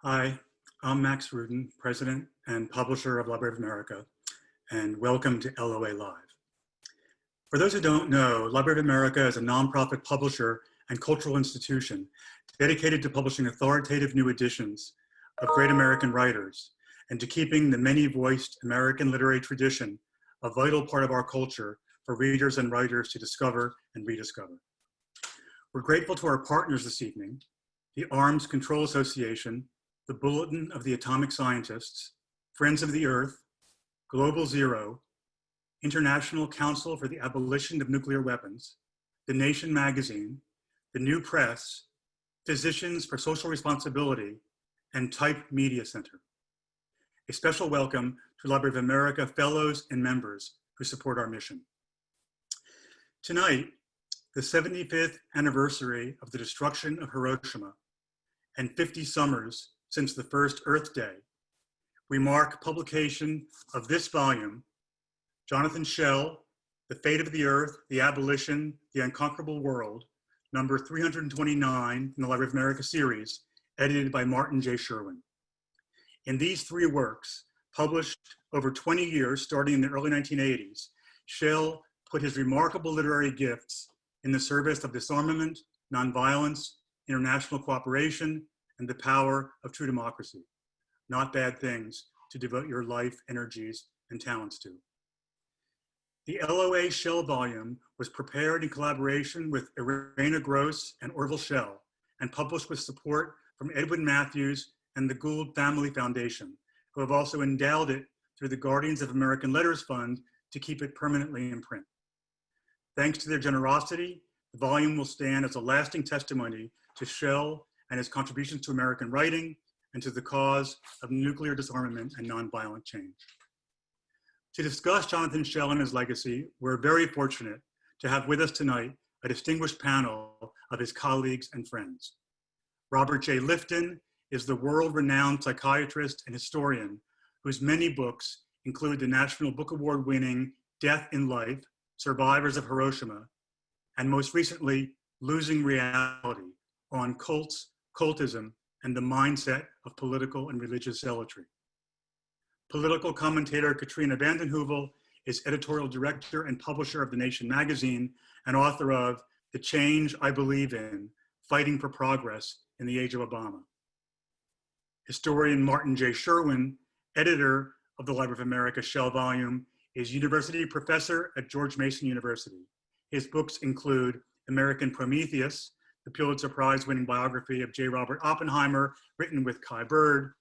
Hi, I'm Max Rudin, President and Publisher of Library of America, and welcome to LOA Live. For those who don't know, Library of America is a nonprofit publisher and cultural institution dedicated to publishing authoritative new editions of great American writers and to keeping the many-voiced American literary tradition a vital part of our culture for readers and writers to discover and rediscover. We're grateful to our partners this evening, the Arms Control Association, the Bulletin of the Atomic Scientists, Friends of the Earth, Global Zero, International Council for the Abolition of Nuclear Weapons, The Nation magazine, the New Press, Physicians for Social Responsibility, and Type Media Center. A special welcome to Library of America fellows and members who support our mission. Tonight, the 75th anniversary of the destruction of Hiroshima and 50 summers since the first Earth Day, we mark publication of this volume, Jonathan Schell, The Fate of the Earth, The Abolition, The Unconquerable World, number 329 in the Library of America series, edited by Martin J. Sherwin. In these three works, published over 20 years, starting in the early 1980s, Schell put his remarkable literary gifts in the service of disarmament, nonviolence, international cooperation, and the power of true democracy. Not bad things to devote your life, energies, and talents to. The LOA Schell volume was prepared in collaboration with Irena Gross and Orville Schell and published with support from Edwin Matthews and the Gould Family Foundation, who have also endowed it through the Guardians of American Letters Fund to keep it permanently in print. Thanks to their generosity, the volume will stand as a lasting testimony to Schell and his contributions to American writing and to the cause of nuclear disarmament and nonviolent change. To discuss Jonathan Schell and his legacy, we're very fortunate to have with us tonight a distinguished panel of his colleagues and friends. Robert J. Lifton is the world-renowned psychiatrist and historian whose many books include the National Book Award-winning Death in Life, Survivors of Hiroshima, and most recently, Losing Reality on cults, cultism, and the mindset of political and religious zealotry. Political commentator Katrina vanden Heuvel is editorial director and publisher of The Nation magazine and author of The Change I Believe in, Fighting for Progress in the Age of Obama. Historian Martin J. Sherwin, editor of the Library of America Schell volume, is university professor at George Mason University. His books include American Prometheus, the Pulitzer Prize-winning biography of J. Robert Oppenheimer, written with Kai Bird,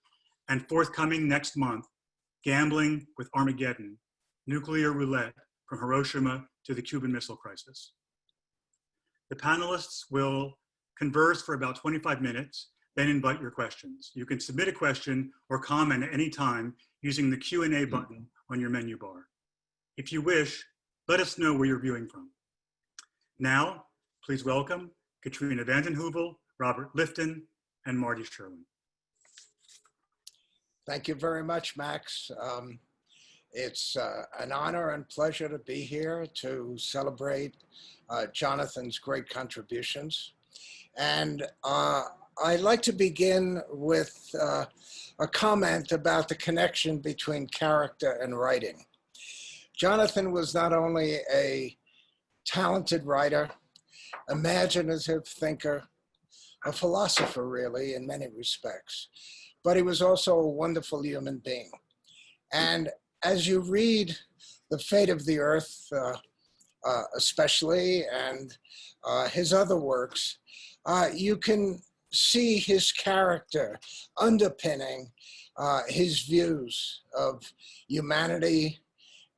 and forthcoming next month, Gambling with Armageddon, Nuclear Roulette from Hiroshima to the Cuban Missile Crisis. The panelists will converse for about 25 minutes, then invite your questions. You can submit a question or comment at any time using the Q&A button on your menu bar. If you wish, let us know where you're viewing from. Now, please welcome Katrina vanden Heuvel, Robert Lifton, and Marty Sherwin. Thank you very much, Max. It's an honor and pleasure to be here to celebrate Jonathan's great contributions. And I'd like to begin with a comment about the connection between character and writing. Jonathan was not only a talented writer, imaginative thinker, a philosopher really in many respects, but he was also a wonderful human being. And as you read The Fate of the Earth, especially, and his other works, you can see his character underpinning his views of humanity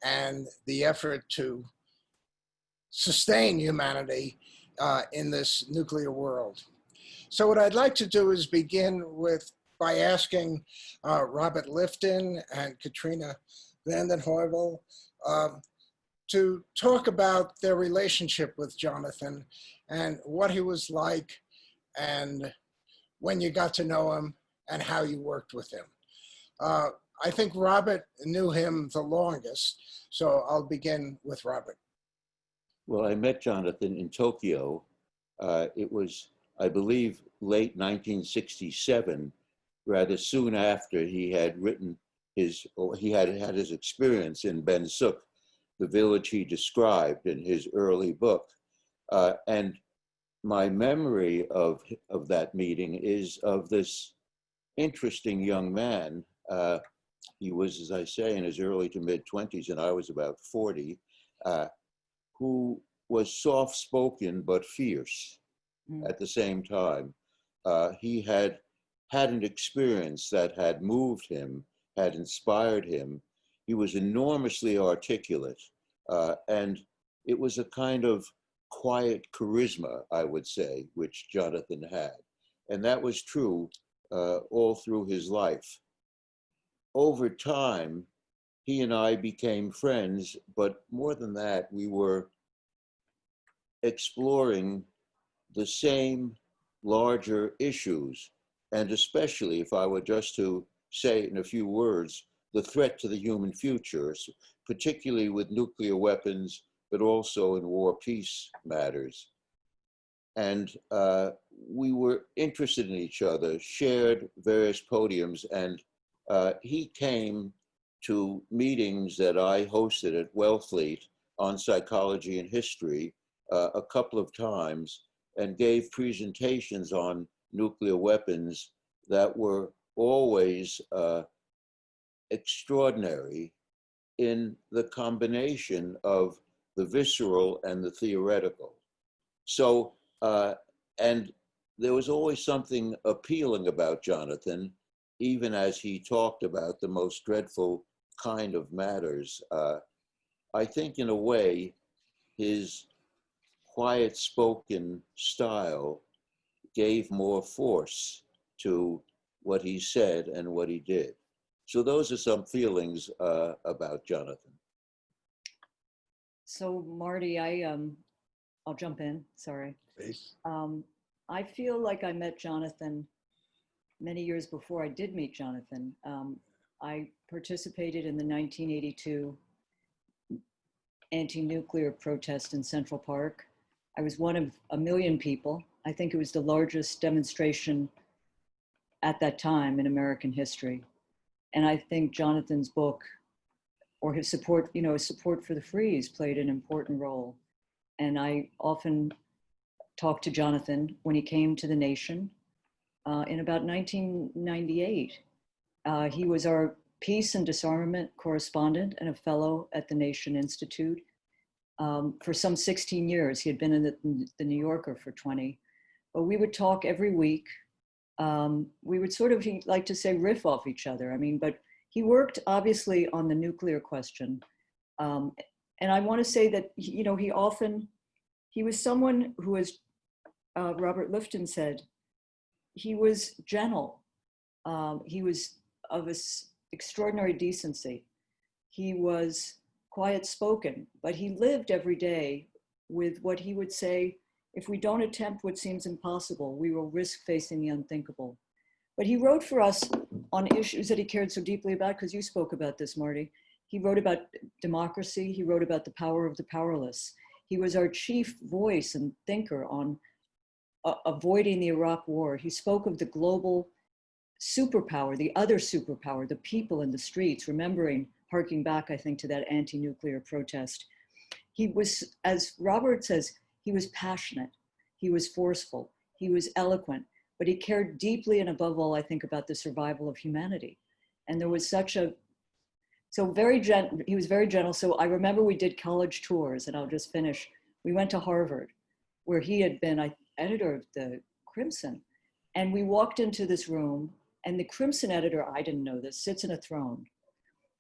and the effort to sustain humanity in this nuclear world. So what I'd like to do is begin by asking Robert Lifton and Katrina vanden Heuvel to talk about their relationship with Jonathan and what he was like and when you got to know him and how you worked with him. I think Robert knew him the longest, so I'll begin with Robert. Well, I met Jonathan in Tokyo. It was, I believe, late 1967, rather soon after he had written he had his experience in Ben Suk, the village he described in his early book. And my memory of that meeting is of this interesting young man. He was, as I say, in his early to mid 20s, and I was about 40, who was soft-spoken but fierce at the same time. He had an experience that had moved him, had inspired him. He was enormously articulate, and it was a kind of quiet charisma, I would say, which Jonathan had. And that was true all through his life. Over time, he and I became friends, but more than that, we were exploring the same larger issues, and especially, if I were just to say it in a few words, the threat to the human future, particularly with nuclear weapons, but also in war-peace matters. And we were interested in each other, shared various podiums, and he came to meetings that I hosted at Wellfleet on psychology and history a couple of times, and gave presentations on nuclear weapons that were always extraordinary in the combination of the visceral and the theoretical. So, and there was always something appealing about Jonathan, even as he talked about the most dreadful kind of matters. I think in a way, his quiet spoken style gave more force to what he said and what he did. So those are some feelings about Jonathan. So Marty, I'll jump in, sorry. Please. I feel like I met Jonathan many years before I did meet Jonathan. I participated in the 1982 anti-nuclear protest in Central Park. I was one of a million people. I think it was the largest demonstration at that time in American history. And I think Jonathan's book, or his support, his support for the freeze played an important role. And I often talked to Jonathan when he came to the nation in about 1998. He was our peace and disarmament correspondent and a fellow at the Nation Institute. For some 16 years, he had been in the New Yorker for 20. But we would talk every week. We would sort of, he'd like to say, riff off each other. But he worked obviously on the nuclear question. And I want to say that, he was someone who, as Robert Lifton said, he was gentle. He was of extraordinary decency. He was quiet spoken, but he lived every day with what he would say: if we don't attempt what seems impossible, we will risk facing the unthinkable. But he wrote for us on issues that he cared so deeply about, because you spoke about this, Marty. He wrote about democracy. He wrote about the power of the powerless. He was our chief voice and thinker on avoiding the Iraq War. He spoke of the global superpower, the other superpower, the people in the streets, harking back, I think, to that anti-nuclear protest. He was, as Robert says, he was passionate, he was forceful, he was eloquent, but he cared deeply and above all, I think, about the survival of humanity. And there was he was very gentle. So I remember we did college tours, and I'll just finish. We went to Harvard, where he had been editor of the Crimson. And we walked into this room, and the Crimson editor, I didn't know this, sits in a throne.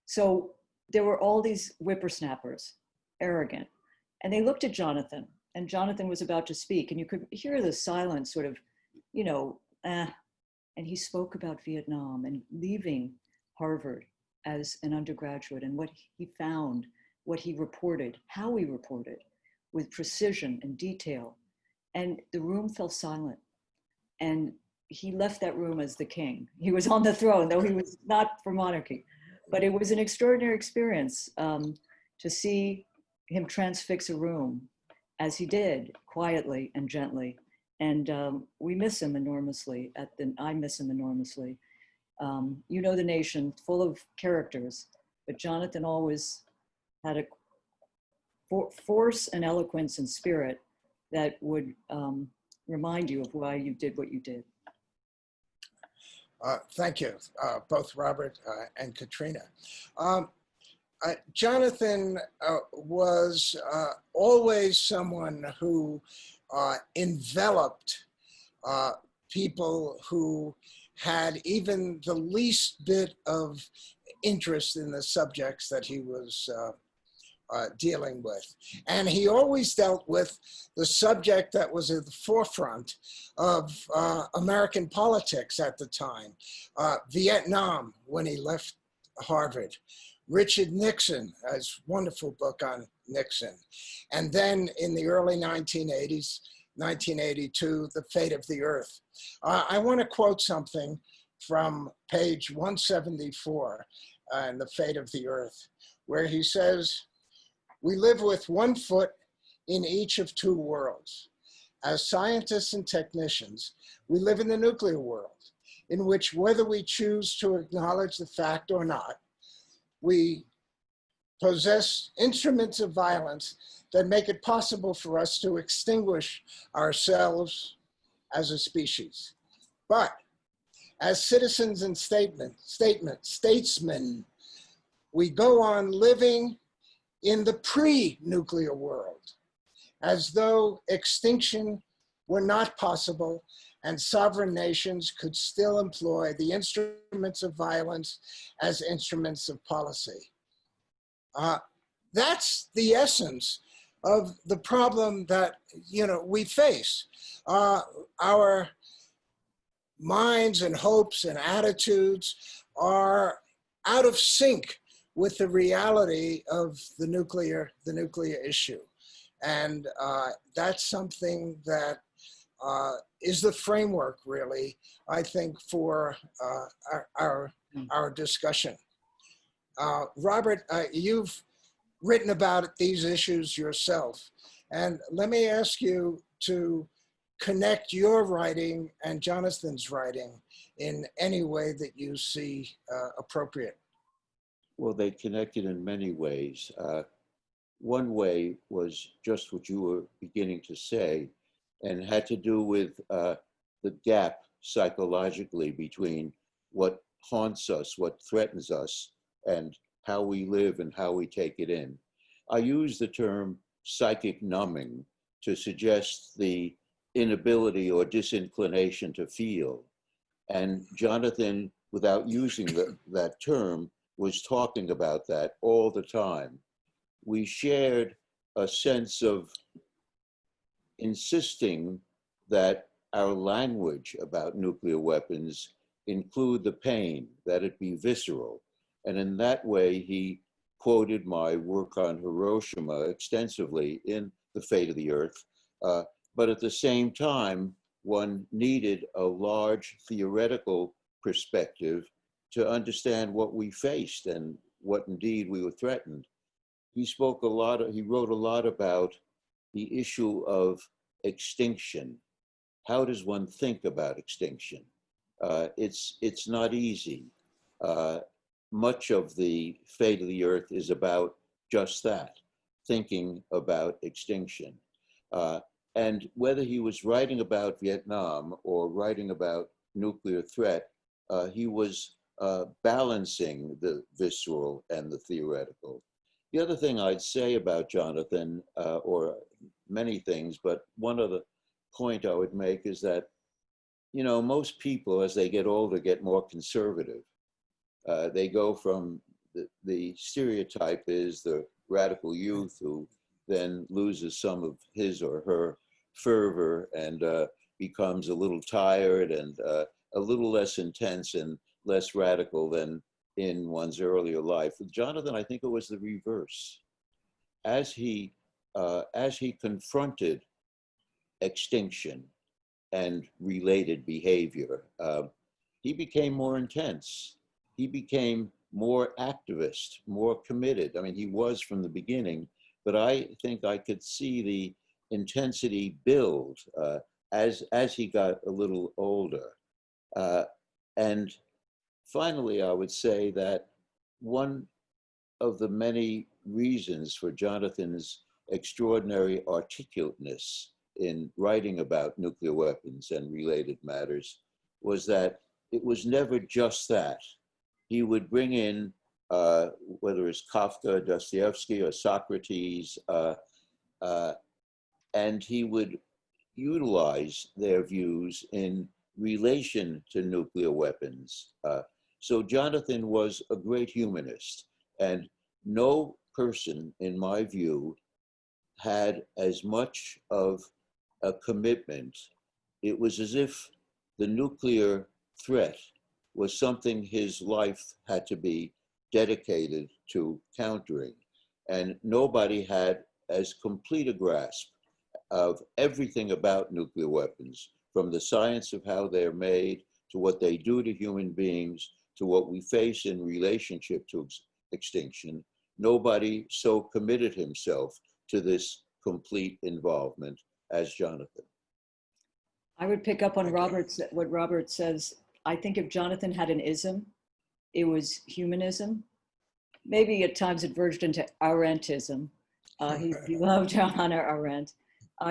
So there were all these whippersnappers, arrogant, and they looked at Jonathan, and Jonathan was about to speak, and you could hear the silence sort of, and he spoke about Vietnam and leaving Harvard as an undergraduate, and what he found, what he reported, how he reported, with precision and detail. And the room fell silent. And he left that room as the king. He was on the throne, though he was not for monarchy. But it was an extraordinary experience to see him transfix a room as he did, quietly and gently. And we miss him enormously. I miss him enormously. You know, the nation, full of characters, but Jonathan always had a force and eloquence and spirit that would remind you of why you did what you did. Thank you, both Robert and Katrina. Jonathan was always someone who enveloped people who had even the least bit of interest in the subjects that he was dealing with. And he always dealt with the subject that was at the forefront of American politics at the time. Vietnam, when he left Harvard. Richard Nixon, his wonderful book on Nixon. And then in the early 1980s, 1982, The Fate of the Earth. I want to quote something from page 174 in The Fate of the Earth, where he says, "We live with one foot in each of two worlds. As scientists and technicians, we live in the nuclear world, in which whether we choose to acknowledge the fact or not, we possess instruments of violence that make it possible for us to extinguish ourselves as a species. But as citizens and statesmen, we go on living in the pre-nuclear world, as though extinction were not possible and sovereign nations could still employ the instruments of violence as instruments of policy." That's the essence of the problem that we face. Our minds and hopes and attitudes are out of sync with the reality of the nuclear issue. And that's something that is the framework, really, I think, for our discussion. Robert, you've written about these issues yourself. And let me ask you to connect your writing and Jonathan's writing in any way that you see appropriate. Well, they connected in many ways. One way was just what you were beginning to say, and had to do with the gap psychologically between what haunts us, what threatens us, and how we live and how we take it in. I use the term psychic numbing to suggest the inability or disinclination to feel. And Jonathan, without using that term, was talking about that all the time. We shared a sense of insisting that our language about nuclear weapons include the pain, that it be visceral. And in that way, he quoted my work on Hiroshima extensively in The Fate of the Earth. But at the same time, one needed a large theoretical perspective to understand what we faced and what indeed we were threatened. He wrote a lot about the issue of extinction. How does one think about extinction? It's not easy. Much of The Fate of the Earth is about just that, thinking about extinction. And whether he was writing about Vietnam or writing about nuclear threat, he was balancing the visceral and the theoretical. The other thing I'd say about Jonathan, or many things, but one other point I would make is that, most people as they get older get more conservative. They go from the stereotype is the radical youth who then loses some of his or her fervor and becomes a little tired and a little less intense and less radical than in one's earlier life. With Jonathan, I think it was the reverse. As he confronted extinction and related behavior, he became more intense. He became more activist, more committed. I mean, he was from the beginning, but I think I could see the intensity build as he got a little older. And finally, I would say that one of the many reasons for Jonathan's extraordinary articulateness in writing about nuclear weapons and related matters was that it was never just that. He would bring in, whether it's Kafka, Dostoevsky, or Socrates, and he would utilize their views in relation to nuclear weapons. So Jonathan was a great humanist, and no person, in my view, had as much of a commitment. It was as if the nuclear threat was something his life had to be dedicated to countering. And nobody had as complete a grasp of everything about nuclear weapons, from the science of how they're made, to what they do to human beings, to what we face in relationship to extinction. Nobody so committed himself to this complete involvement as Jonathan. I would pick up on what Robert says. I think if Jonathan had an ism, it was humanism. Maybe at times it verged into Arendtism. He loved Hannah Arendt.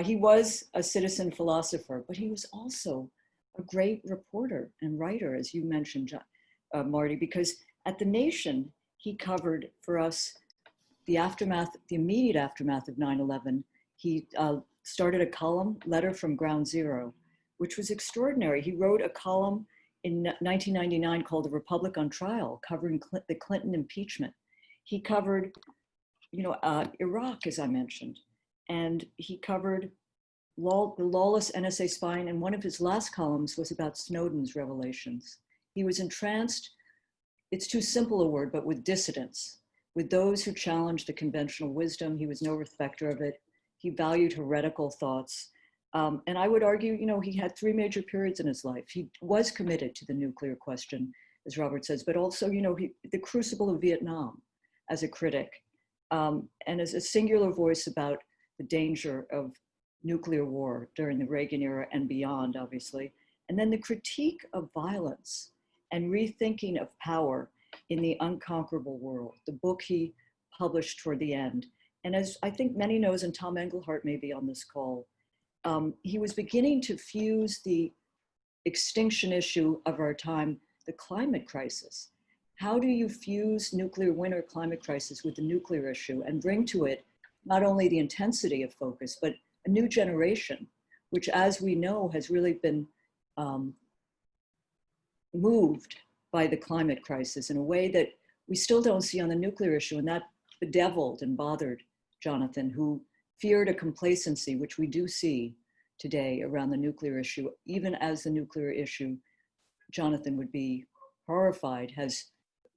He was a citizen philosopher, but he was also a great reporter and writer, as you mentioned, Marty, because at The Nation, he covered for us the aftermath, the immediate aftermath of 9/11. He started a column, Letter from Ground Zero, which was extraordinary. He wrote a column in 1999 called The Republic on Trial, covering the Clinton impeachment. He covered, Iraq, as I mentioned, and he covered the lawless NSA spying, and one of his last columns was about Snowden's revelations. He was entranced, it's too simple a word, but with dissidents, with those who challenged the conventional wisdom. He was no respecter of it. He valued heretical thoughts. And I would argue, he had three major periods in his life. He was committed to the nuclear question, as Robert says, but also, the crucible of Vietnam as a critic, and as a singular voice about the danger of nuclear war during the Reagan era and beyond, obviously. And then the critique of violence and rethinking of power in the Unconquerable World, the book he published toward the end. And as I think many knows, and Tom Engelhardt may be on this call, he was beginning to fuse the extinction issue of our time, the climate crisis. How do you fuse nuclear winter climate crisis with the nuclear issue and bring to it not only the intensity of focus, but a new generation, which, as we know, has really been moved by the climate crisis in a way that we still don't see on the nuclear issue. And that bedeviled and bothered Jonathan, who feared a complacency, which we do see today around the nuclear issue. Even as the nuclear issue, Jonathan would be horrified, has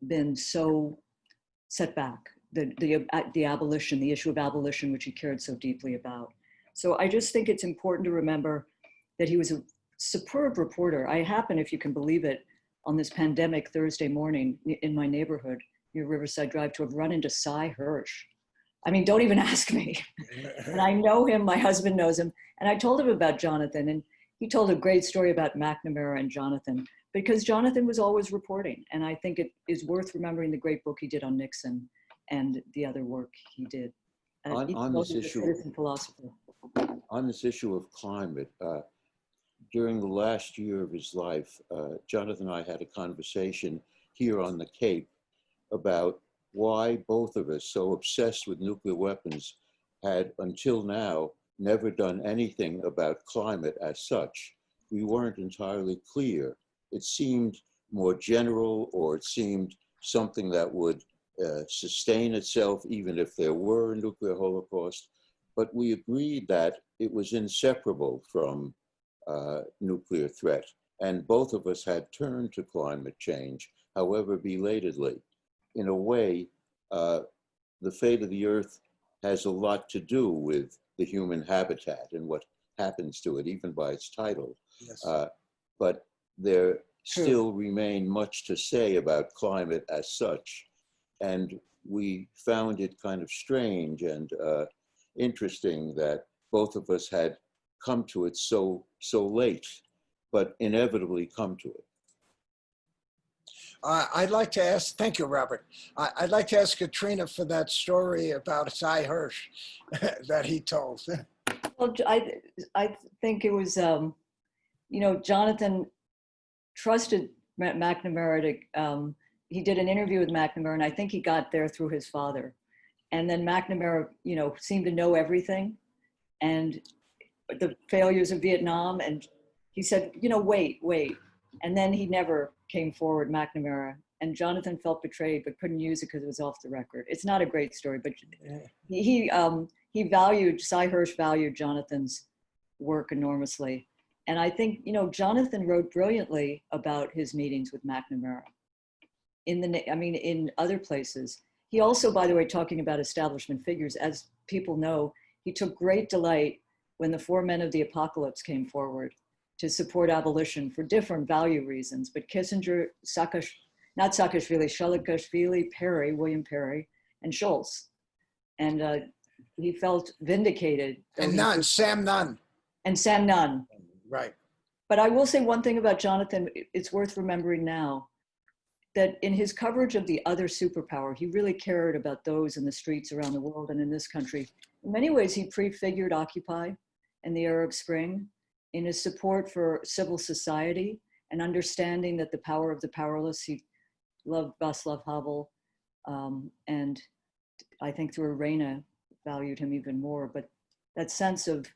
been so set back. The abolition, the issue of abolition, which he cared so deeply about. So I just think it's important to remember that he was a superb reporter. I happen, if you can believe it, on this pandemic Thursday morning in my neighborhood near Riverside Drive to have run into Cy Hirsch. I mean, don't even ask me. And I know him, my husband knows him. And I told him about Jonathan, and he told a great story about McNamara and Jonathan, because Jonathan was always reporting. And I think it is worth remembering the great book he did on Nixon and the other work he did. On this issue of climate, during the last year of his life, Jonathan and I had a conversation here on the Cape about why both of us, so obsessed with nuclear weapons, had until now never done anything about climate as such. We weren't entirely clear. It seemed more general, or it seemed something that would sustain itself even if there were a nuclear holocaust. But we agreed that it was inseparable from nuclear threat. And both of us had turned to climate change, however belatedly. In a way, the fate of the Earth has a lot to do with the human habitat and what happens to it, even by its title. Yes. But there still remain much to say about climate as such. And we found it kind of strange and interesting that both of us had come to it so late, but inevitably come to it. I'd like to ask, thank you, Robert. I'd like to ask Katrina for that story about Cy Hirsch that he told. Well, I think it was, you know, Jonathan trusted McNamara to, he did an interview with McNamara, and I think he got there through his father. And then McNamara, you know, seemed to know everything and the failures of Vietnam. And he said, you know, wait. And then he never came forward, McNamara. And Jonathan felt betrayed, but couldn't use it because it was off the record. It's not a great story, but he valued, Cy Hirsch valued Jonathan's work enormously. And I think, you know, Jonathan wrote brilliantly about his meetings with McNamara in other places. He also, by the way, talking about establishment figures, as people know, he took great delight when the four men of the apocalypse came forward to support abolition for different value reasons. But Kissinger, Saakashvili, Perry, William Perry, and Schultz. And he felt vindicated. And Sam Nunn. And Sam Nunn. Right. But I will say one thing about Jonathan, it's worth remembering now, that in his coverage of the other superpower, he really cared about those in the streets around the world and in this country. In many ways, he prefigured Occupy and the Arab Spring in his support for civil society and understanding that the power of the powerless. He loved Václav Havel, and I think through Arena valued him even more. But that sense of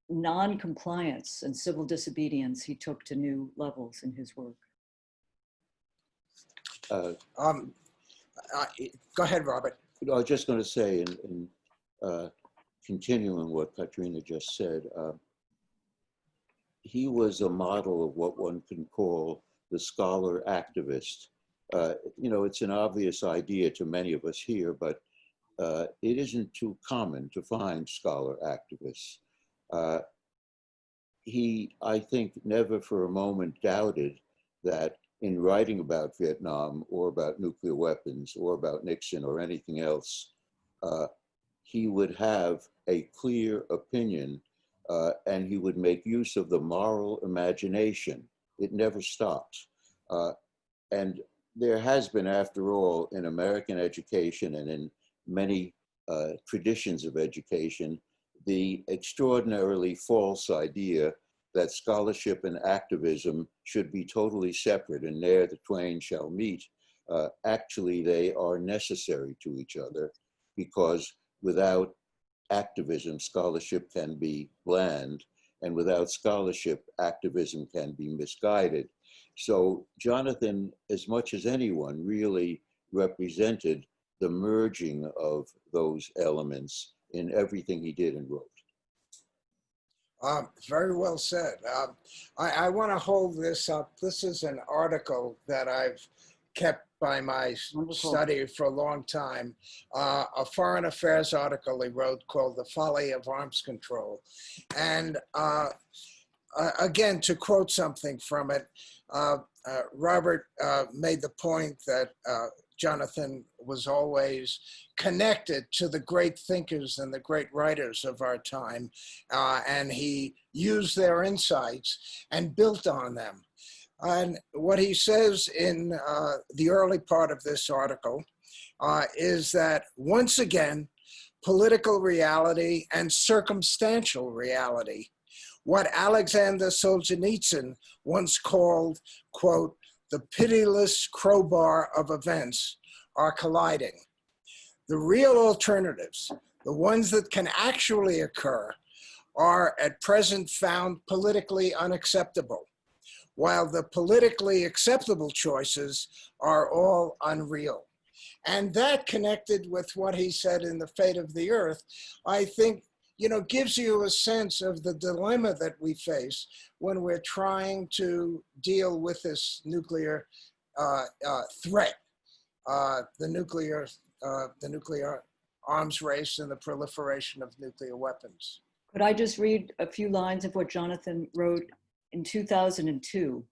non-compliance and civil disobedience he took to new levels in his work. Go ahead, Robert. I was just going to say, in continuing what Katrina just said, he was a model of what one can call the scholar activist. You know, it's an obvious idea to many of us here, but it isn't too common to find scholar activists. He, I think, never for a moment doubted that in writing about Vietnam or about nuclear weapons or about Nixon or anything else, he would have a clear opinion and he would make use of the moral imagination. It never stops. And there has been, after all, in American education and in many traditions of education, the extraordinarily false idea that scholarship and activism should be totally separate and ne'er the twain shall meet. Actually, they are necessary to each other, because without activism, scholarship can be bland, and without scholarship, activism can be misguided. So Jonathan, as much as anyone, really represented the merging of those elements in everything he did and wrote. Very well said. I want to hold this up. This is an article that I've kept by my study for a long time, a foreign affairs article he wrote called The Folly of Arms Control. And again, to quote something from it, Robert made the point that Jonathan was always connected to the great thinkers and the great writers of our time, and he used their insights and built on them. And what he says in the early part of this article is that, once again, political reality and circumstantial reality, what Alexander Solzhenitsyn once called, quote, the pitiless crowbar of events, are colliding. The real alternatives, the ones that can actually occur, are at present found politically unacceptable, while the politically acceptable choices are all unreal. And that, connected with what he said in The Fate of the Earth, I think, you know, gives you a sense of the dilemma that we face when we're trying to deal with this nuclear threat, the nuclear arms race and the proliferation of nuclear weapons. Could I just read a few lines of what Jonathan wrote in 2002?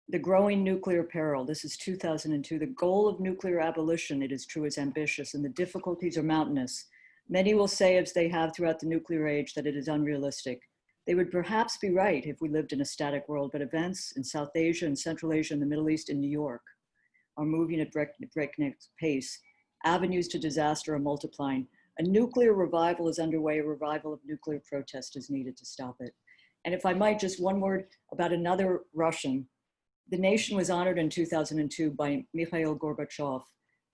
The growing nuclear peril. This is 2002. The goal of nuclear abolition, it is true, is ambitious, and the difficulties are mountainous. Many will say, as they have throughout the nuclear age, that it is unrealistic. They would perhaps be right if we lived in a static world, but events in South Asia and Central Asia and the Middle East and New York are moving at breakneck pace. Avenues to disaster are multiplying. A nuclear revival is underway. A revival of nuclear protest is needed to stop it. And if I might, just one word about another Russian. The nation was honored in 2002 by Mikhail Gorbachev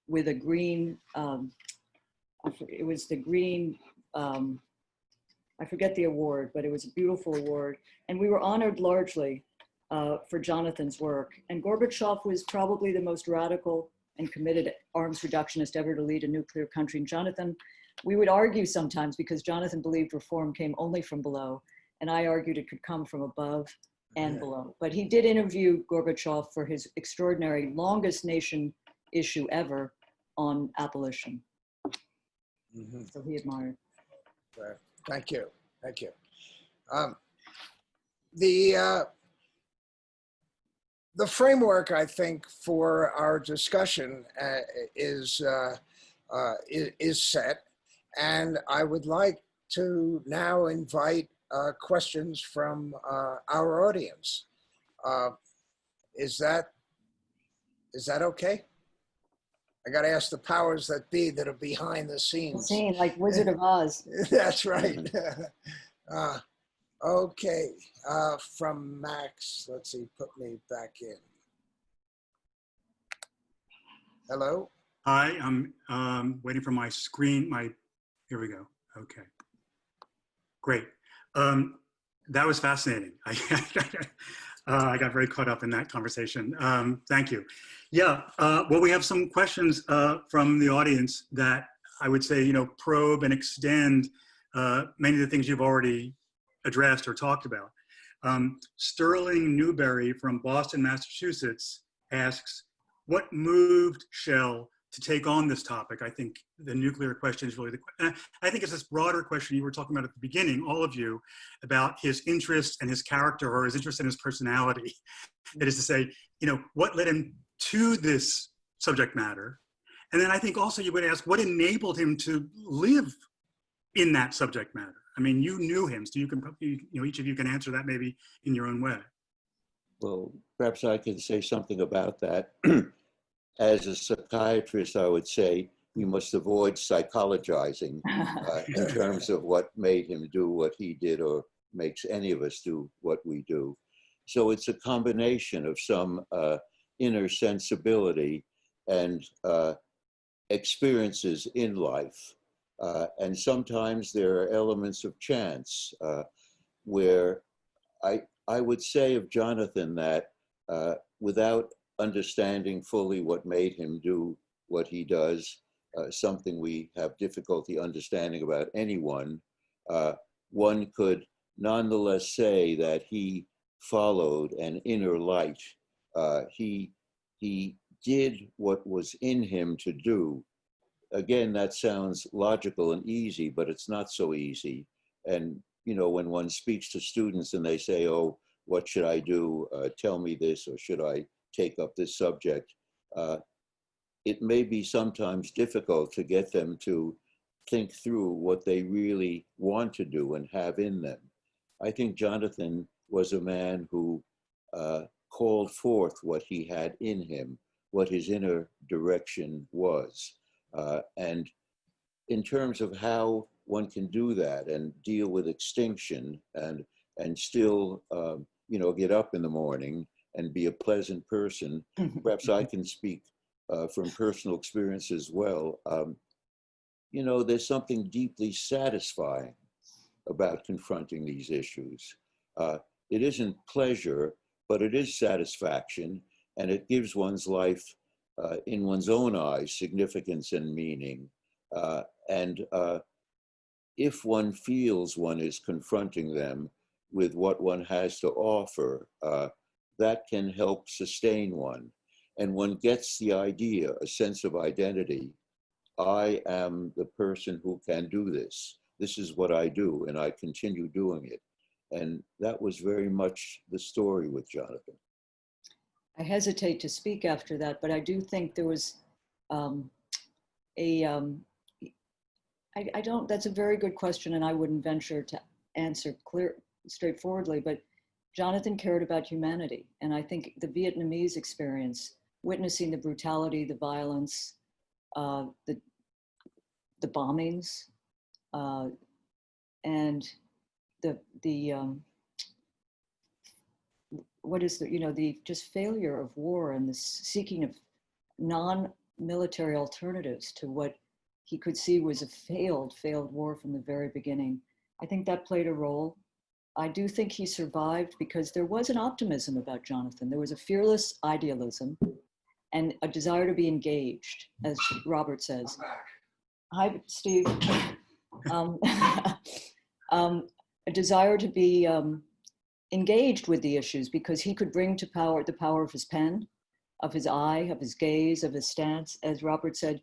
with a green, it was the green, I forget the award, but it was a beautiful award. And we were honored largely for Jonathan's work. And Gorbachev was probably the most radical and committed arms reductionist ever to lead a nuclear country. And Jonathan, we would argue sometimes because Jonathan believed reform came only from below, and I argued it could come from above and below. But he did interview Gorbachev for his extraordinary longest nation issue ever on abolition. So he admired. Thank you. Thank you. The framework, I think, for our discussion is set, and I would like to now invite questions from our audience. Is that okay? I got to ask the powers that be that are behind the scenes. Scene like Wizard of Oz. That's right. Okay, from Max, let's see, put me back in. Hello? Hi, I'm waiting for my screen, here we go, okay. Great, that was fascinating. I got very caught up in that conversation. Thank you. Yeah, well, we have some questions from the audience that I would say, probe and extend many of the things you've already addressed or talked about. Sterling Newberry from Boston, Massachusetts asks, what moved Schell to take on this topic? I think the nuclear question is really the question. I think it's this broader question you were talking about at the beginning, all of you, about his interest and his character, or his interest in his personality. That is to say, what led him to this subject matter? And then I think also you would ask, what enabled him to live in that subject matter? I mean, you knew him, so you can, each of you can answer that maybe in your own way. Well, perhaps I can say something about that. As a psychiatrist, I would say you must avoid psychologizing in terms of what made him do what he did or makes any of us do what we do. So it's a combination of some inner sensibility and experiences in life. And sometimes there are elements of chance where I would say of Jonathan that without understanding fully what made him do what he does, something we have difficulty understanding about anyone, one could nonetheless say that he followed an inner light. He did what was in him to do. Again, that sounds logical and easy, but it's not so easy. And when one speaks to students and they say, oh, what should I do? Tell me this, or should I take up this subject? It may be sometimes difficult to get them to think through what they really want to do and have in them. I think Jonathan was a man who called forth what he had in him, what his inner direction was. And in terms of how one can do that and deal with extinction and still, get up in the morning and be a pleasant person, perhaps I can speak from personal experience as well. There's something deeply satisfying about confronting these issues. It isn't pleasure, but it is satisfaction, and it gives one's life, in one's own eyes, significance and meaning. And if one feels one is confronting them with what one has to offer, that can help sustain one. And one gets the idea, a sense of identity. I am the person who can do this. This is what I do, and I continue doing it. And that was very much the story with Jonathan. I hesitate to speak after that, but I do think there was I don't, that's a very good question, and I wouldn't venture to answer straightforwardly, but Jonathan cared about humanity. And I think the Vietnamese experience, witnessing the brutality, the violence, the bombings, and what is the just failure of war and the seeking of non-military alternatives to what he could see was a failed war from the very beginning. I think that played a role. I do think he survived because there was an optimism about Jonathan. There was a fearless idealism and a desire to be engaged, as Robert says. Hi, Steve. A desire to be engaged with the issues because he could bring to power the power of his pen, of his eye, of his gaze, of his stance. As Robert said,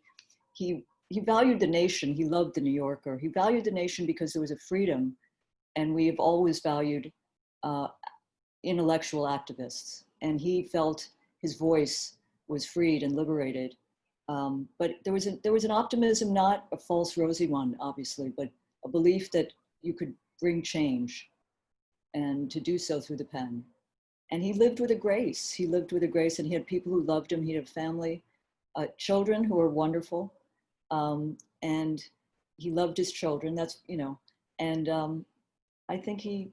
he valued the nation. He loved the New Yorker. He valued the nation because there was a freedom, and we have always valued intellectual activists. And he felt his voice was freed and liberated. But there was an optimism, not a false rosy one, obviously, but a belief that you could bring change, and to do so through the pen. And he lived with a grace. He lived with a grace, and he had people who loved him. He had a family, children who were wonderful. And he loved his children. That's, and I think he,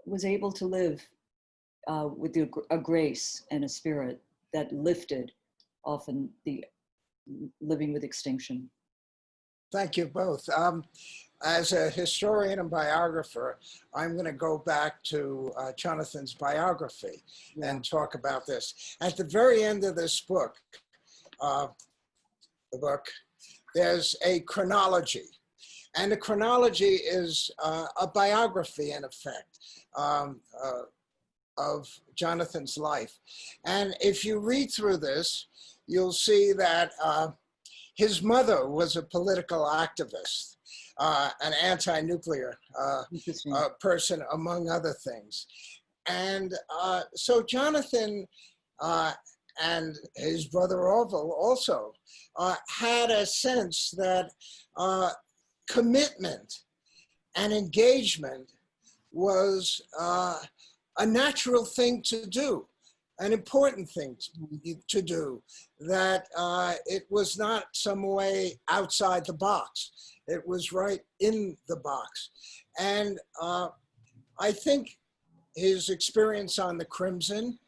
was able to live with a grace and a spirit that lifted often the living with extinction. Thank you both. As a historian and biographer, I'm going to go back to Jonathan's biography and talk about this. At the very end of this book, there's a chronology. And the chronology is a biography, in effect, of Jonathan's life. And if you read through this, you'll see that his mother was a political activist, an anti-nuclear person, among other things. And so Jonathan and his brother Heuvel also had a sense that commitment and engagement was a natural thing to do, an important thing to do, that it was not some way outside the box. It was right in the box. And I think his experience on the Crimson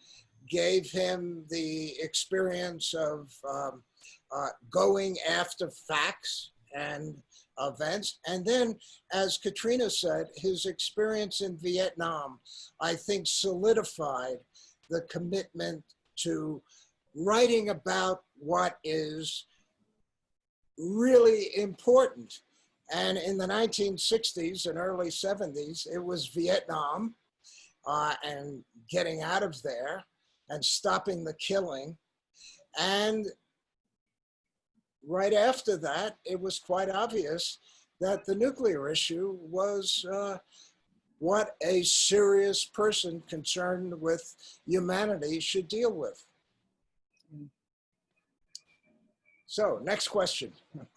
gave him the experience of going after facts and events. And then, as Katrina said, his experience in Vietnam, I think, solidified the commitment to writing about what is really important. And in the 1960s and early 70s, it was Vietnam and getting out of there and stopping the killing. And right after that, it was quite obvious that the nuclear issue was what a serious person concerned with humanity should deal with. So, next question.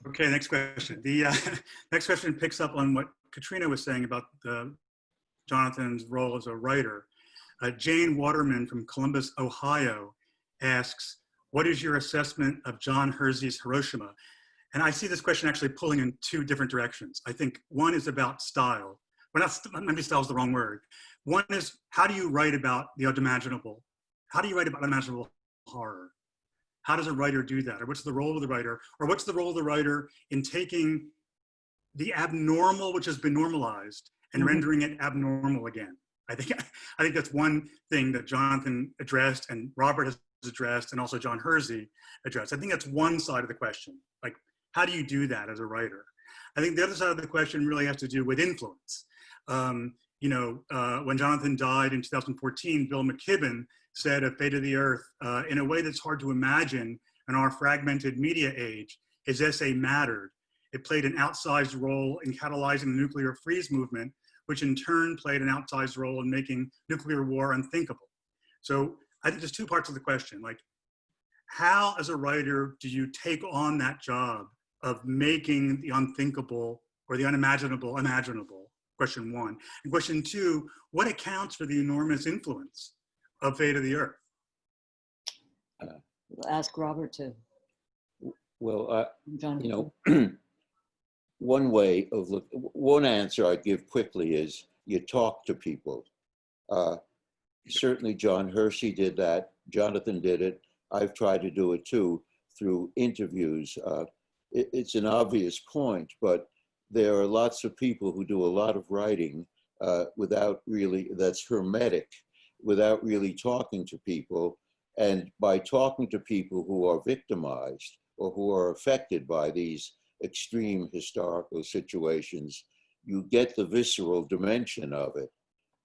Okay, next question. The next question picks up on what Katrina was saying about Jonathan's role as a writer. Jane Waterman from Columbus, Ohio asks, what is your assessment of John Hersey's Hiroshima? And I see this question actually pulling in two different directions. I think one is about style. Well, maybe style is the wrong word. One is, how do you write about the unimaginable? How do you write about unimaginable horror? How does a writer do that? Or what's the role of the writer? Or what's the role of the writer in taking the abnormal, which has been normalized, and rendering it abnormal again? I think that's one thing that Jonathan addressed, and Robert has addressed, and also John Hersey addressed. I think that's one side of the question. Like, how do you do that as a writer? I think the other side of the question really has to do with influence. When Jonathan died in 2014, Bill McKibben said of Fate of the Earth, in a way that's hard to imagine in our fragmented media age, his essay mattered. It played an outsized role in catalyzing the nuclear freeze movement, which in turn played an outsized role in making nuclear war unthinkable. So I think there's two parts of the question. Like, how, as a writer, do you take on that job of making the unthinkable or the unimaginable imaginable? Question one. And question two, what accounts for the enormous influence of Fate of the Earth? We'll ask Robert to. Well, John. you know, one answer I give quickly is you talk to people. Certainly John Hersey did that. Jonathan did it. I've tried to do it too through interviews. It's an obvious point, but there are lots of people who do a lot of writing without really, that's hermetic, without really talking to people. And by talking to people who are victimized or who are affected by these extreme historical situations, you get the visceral dimension of it.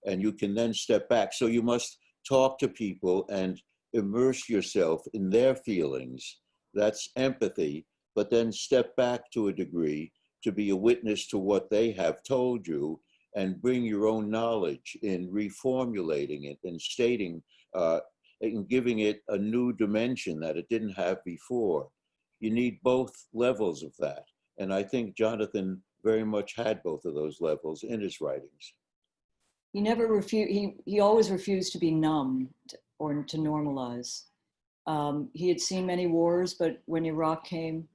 And you can then step back. So you must talk to people and immerse yourself in their feelings. That's empathy, but then step back to a degree to be a witness to what they have told you and bring your own knowledge in reformulating it and stating and giving it a new dimension that it didn't have before. You need both levels of that. And I think Jonathan very much had both of those levels in his writings. He never refused, he always refused to be numb or to normalize. He had seen many wars, but when Iraq came,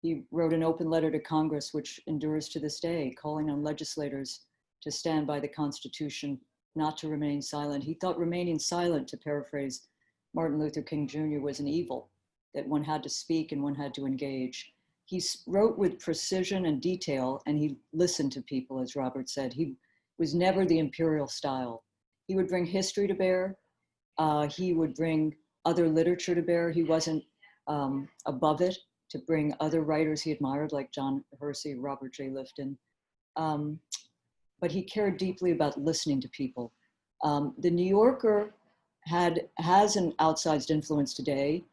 he wrote an open letter to Congress, which endures to this day, calling on legislators to stand by the Constitution, not to remain silent. He thought remaining silent, to paraphrase Martin Luther King Jr., was an evil, that one had to speak and one had to engage. He wrote with precision and detail, and he listened to people, as Robert said. He was never the imperial style. He would bring history to bear. He would bring other literature to bear. He wasn't above it to bring other writers he admired, like John Hersey, Robert J. Lifton. But he cared deeply about listening to people. The New Yorker has an outsized influence today.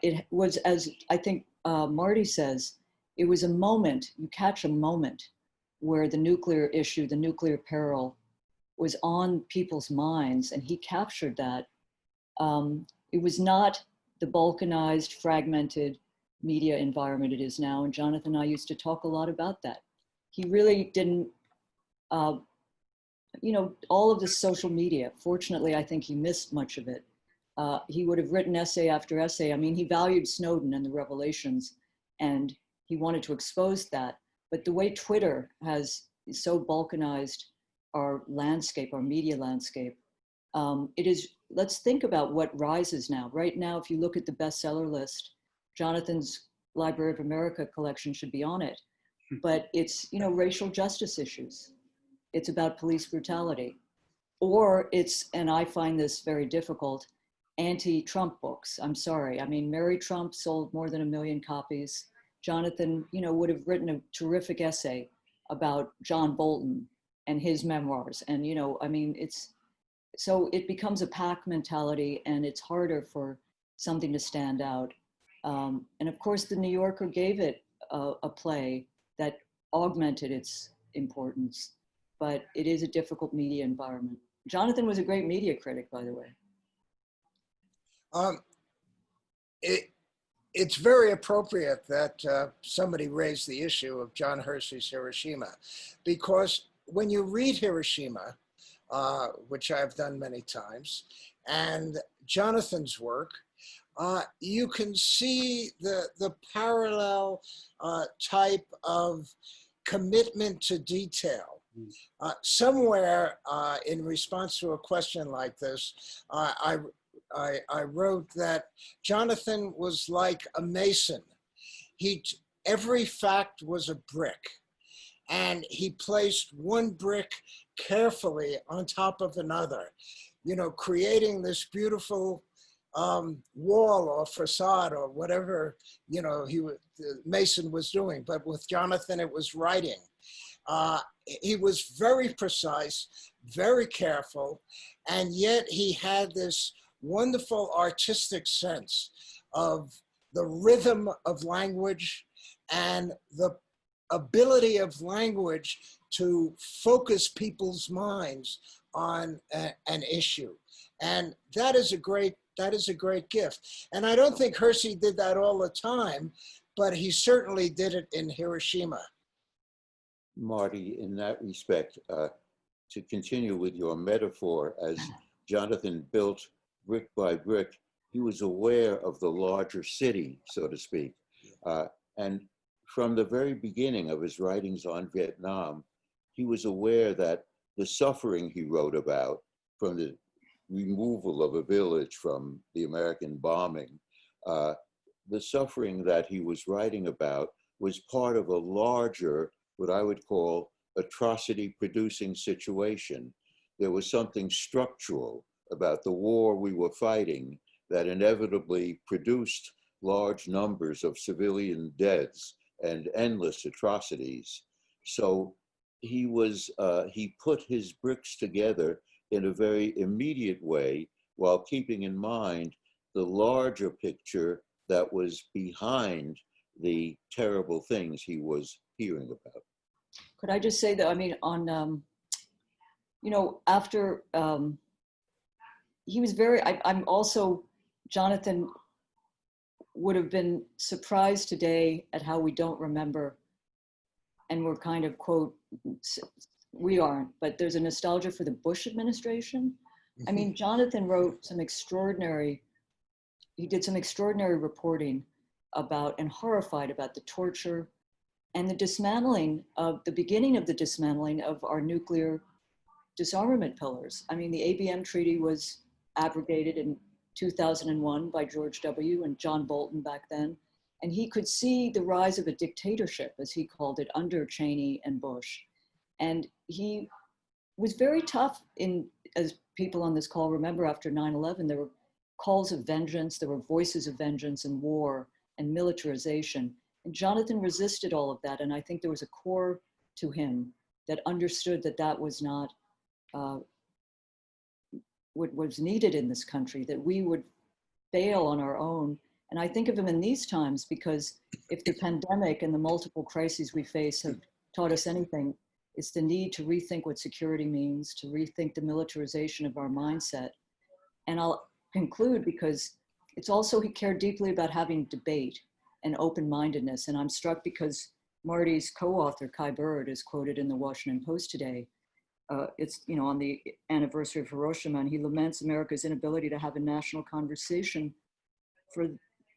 It was, as I think Marty says, it was a moment, you catch a moment where the nuclear issue, the nuclear peril was on people's minds, and he captured that. It was not the balkanized, fragmented media environment it is now, and Jonathan and I used to talk a lot about that. He really didn't, you know, all of the social media, fortunately, I think he missed much of it. He would have written essay after essay. I mean, he valued Snowden and the revelations, and he wanted to expose that. But the way Twitter has so balkanized our landscape, our media landscape, it is, let's think about what rises now. Right now, if you look at the bestseller list, Jonathan's Library of America collection should be on it. But it's, you know, racial justice issues. It's about police brutality. Or it's, and I find this very difficult, anti-Trump books. I'm sorry. I mean, Mary Trump sold more than 1 million copies. Jonathan, you know, would have written a terrific essay about John Bolton and his memoirs. And, you know, I mean, it's, so it becomes a pack mentality, and it's harder for something to stand out. And of course, the New Yorker gave it a play that augmented its importance, but it is a difficult media environment. Jonathan was a great media critic, by the way. It's very appropriate that somebody raised the issue of John Hersey's Hiroshima, because when you read Hiroshima, which I've done many times, and Jonathan's work, you can see the parallel type of commitment to detail. Somewhere in response to a question like this, I wrote that Jonathan was like a mason. Every fact was a brick, and he placed one brick carefully on top of another, you know, creating this beautiful wall or facade or whatever, you know, the mason was doing. But with Jonathan, it was writing. He was very precise, very careful, and yet he had this wonderful artistic sense of the rhythm of language and the ability of language to focus people's minds on an issue. And that is a great that is a great gift. And I don't think Hersey did that all the time, but he certainly did it in Hiroshima. Marty, in that respect, to continue with your metaphor, as Jonathan built brick by brick, he was aware of the larger city, so to speak. And from the very beginning of his writings on Vietnam, he was aware that the suffering he wrote about, from the removal of a village from the American bombing, the suffering that he was writing about was part of a larger, what I would call, atrocity-producing situation. There was something structural about the war we were fighting that inevitably produced large numbers of civilian deaths and endless atrocities. So he put his bricks together in a very immediate way while keeping in mind the larger picture that was behind the terrible things he was hearing about. Could I just say that, I mean, on, you know, after, he was very, I'm also, Jonathan would have been surprised today at how we don't remember, and we're kind of, quote, we aren't, but there's a nostalgia for the Bush administration. I mean, Jonathan wrote some extraordinary, he did some extraordinary reporting about, and horrified about, the torture and the dismantling of, the beginning of the dismantling of our nuclear disarmament pillars. I mean, the ABM Treaty was abrogated in 2001 by George W. and John Bolton back then. And he could see the rise of a dictatorship, as he called it, under Cheney and Bush. And he was very tough in, as people on this call remember, after 9/11, there were calls of vengeance, there were voices of vengeance and war and militarization. And Jonathan resisted all of that. And I think there was a core to him that understood that that was not what was needed in this country, that we would fail on our own. And I think of him in these times because if the pandemic and the multiple crises we face have taught us anything, it's the need to rethink what security means, to rethink the militarization of our mindset. And I'll conclude because it's also, he cared deeply about having debate and open-mindedness. And I'm struck because Marty's co-author, Kai Bird, is quoted in the Washington Post today. It's, you know, on the anniversary of Hiroshima, and he laments America's inability to have a national conversation for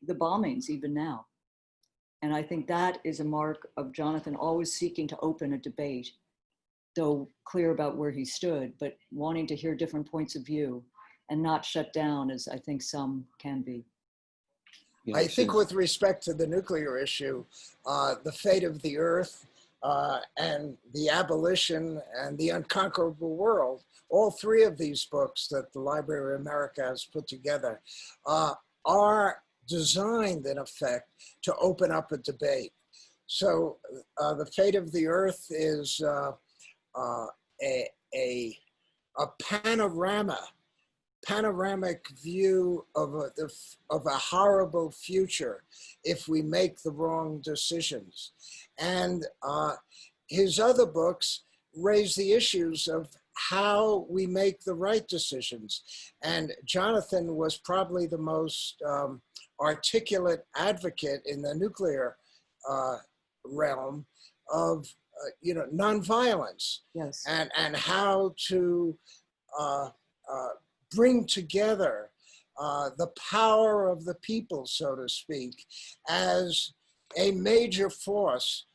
the bombings even now. And I think that is a mark of Jonathan always seeking to open a debate, though clear about where he stood, but wanting to hear different points of view and not shut down as I think some can be. You know, I think with respect to the nuclear issue, The Fate of the Earth and The Abolition and The Unconquerable World, all three of these books that the Library of America has put together are designed, in effect, to open up a debate. So The Fate of the Earth is a panoramic view of a horrible future if we make the wrong decisions. And his other books raise the issues of how we make the right decisions. And Jonathan was probably the most articulate advocate in the nuclear realm of nonviolence. Yes. And how to bring together the power of the people, so to speak, as a major force,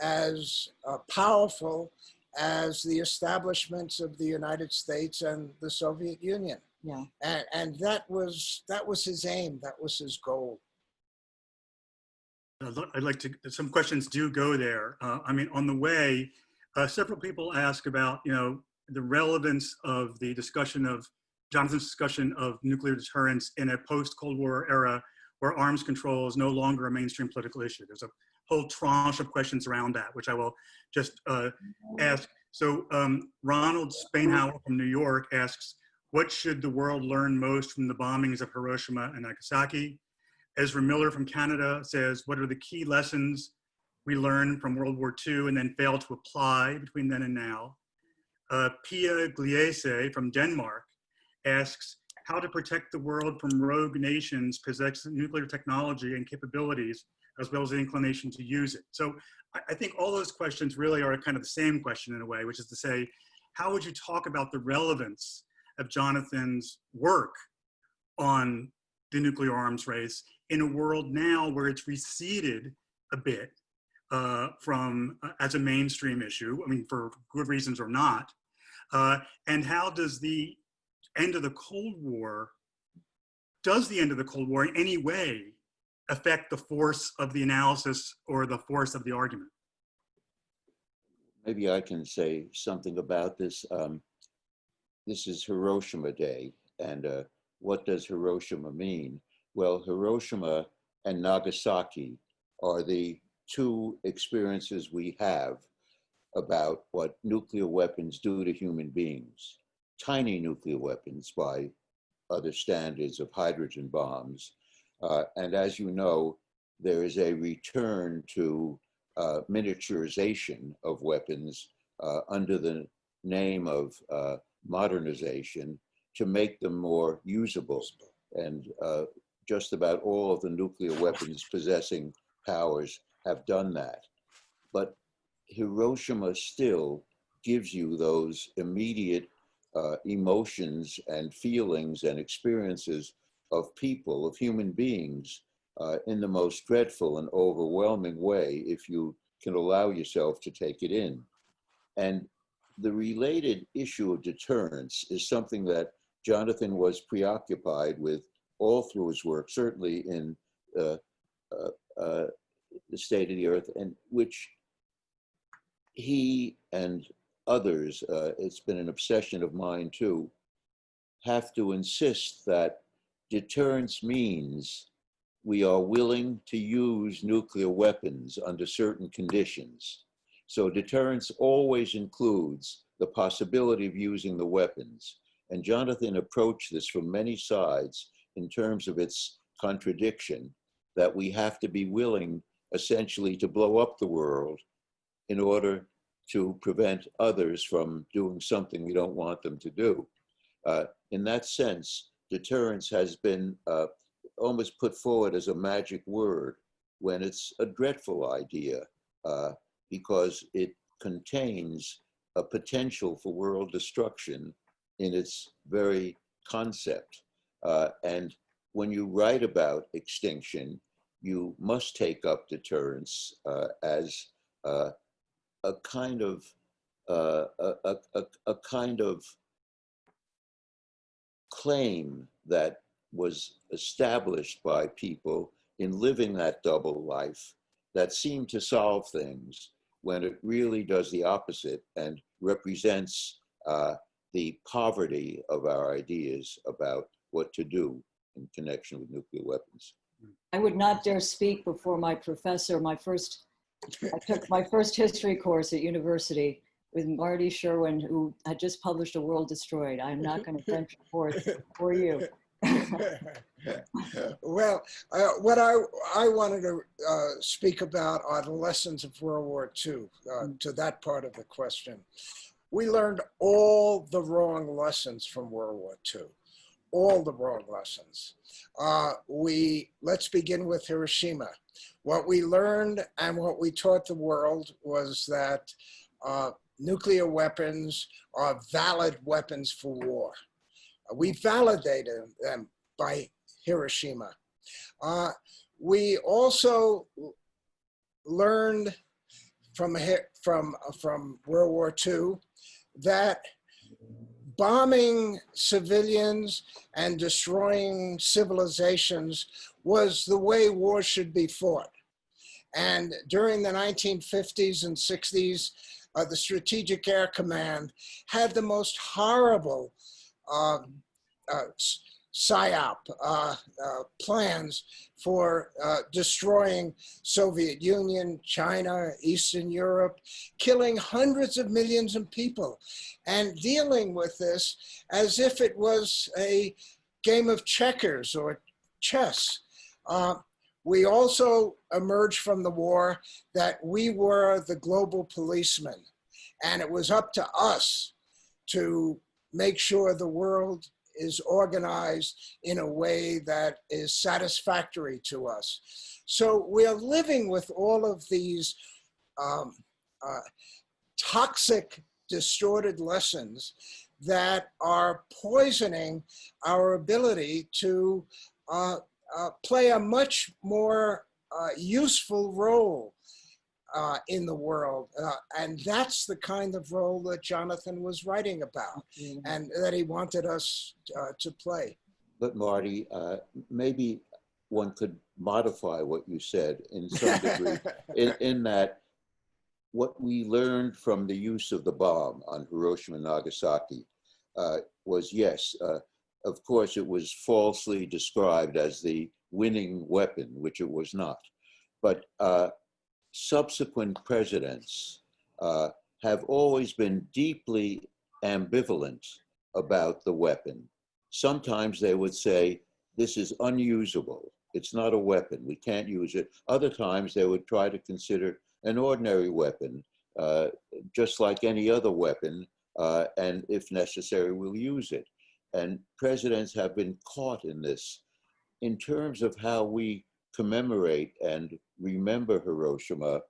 as powerful as the establishments of the United States and the Soviet Union. Yeah. And that was his aim, that was his goal. I'd like to, some questions do go there. I mean, on the way, several people ask about, the relevance of the discussion of, Jonathan's discussion of nuclear deterrence in a post-Cold War era where arms control is no longer a mainstream political issue. There's a whole tranche of questions around that, which I will just ask. So Ronald Spainhauer from New York asks, what should the world learn most from the bombings of Hiroshima and Nagasaki? Ezra Miller from Canada says, what are the key lessons we learned from World War II and then failed to apply between then and now? Pia Gliese from Denmark asks, how to protect the world from rogue nations possessing nuclear technology and capabilities, as well as the inclination to use it. So I think all those questions really are kind of the same question in a way, which is to say, how would you talk about the relevance of Jonathan's work on the nuclear arms race in a world now where it's receded a bit from as a mainstream issue, I mean, for good reasons or not, and how does the end of the Cold War, does the end of the Cold War in any way affect the force of the analysis or the force of the argument? Maybe I can say something about this. This is Hiroshima Day, and what does Hiroshima mean? Well, Hiroshima and Nagasaki are the two experiences we have about what nuclear weapons do to human beings. Tiny nuclear weapons by other standards of hydrogen bombs. And as you know, there is a return to miniaturization of weapons under the name of modernization to make them more usable. And just about all of the nuclear weapons possessing powers have done that. But Hiroshima still gives you those immediate emotions and feelings and experiences of people, of human beings, in the most dreadful and overwhelming way, if you can allow yourself to take it in. And the related issue of deterrence is something that Jonathan was preoccupied with all through his work, certainly in The State of the Earth, and which he and others, it's been an obsession of mine too, have to insist that deterrence means we are willing to use nuclear weapons under certain conditions. So deterrence always includes the possibility of using the weapons. And Jonathan approached this from many sides in terms of its contradiction, that we have to be willing essentially to blow up the world in order to prevent others from doing something we don't want them to do. In that sense, deterrence has been almost put forward as a magic word when it's a dreadful idea because it contains a potential for world destruction in its very concept. And when you write about extinction, you must take up deterrence as a kind of claim that was established by people in living that double life that seemed to solve things when it really does the opposite and represents the poverty of our ideas about what to do in connection with nuclear weapons. I would not dare speak before my professor. I took my first history course at university with Marty Sherwin, who had just published A World Destroyed. I'm not going to venture forth for you. Well, what I wanted to speak about are the lessons of World War II, to that part of the question. We learned all the wrong lessons from World War II, all the wrong lessons. Let's begin with Hiroshima. What we learned and what we taught the world was that nuclear weapons are valid weapons for war. We validated them by Hiroshima. We also learned from World War II that bombing civilians and destroying civilizations was the way war should be fought. And during the 1950s and 60s, the Strategic Air Command had the most horrible PSYOP plans for destroying Soviet Union, China, Eastern Europe, killing hundreds of millions of people, and dealing with this as if it was a game of checkers or chess. We also emerged from the war that we were the global policemen, and it was up to us to make sure the world is organized in a way that is satisfactory to us. So we are living with all of these toxic, distorted lessons that are poisoning our ability to play a much more useful role in the world. And that's the kind of role that Jonathan was writing about and that he wanted us to play. But Marty, maybe one could modify what you said in some degree, in that what we learned from the use of the bomb on Hiroshima and Nagasaki was, yes, of course, it was falsely described as the winning weapon, which it was not. But subsequent presidents have always been deeply ambivalent about the weapon. Sometimes they would say, this is unusable. It's not a weapon. We can't use it. Other times they would try to consider an ordinary weapon, just like any other weapon, and if necessary, we'll use it. And presidents have been caught in this. In terms of how we commemorate and remember Hiroshima,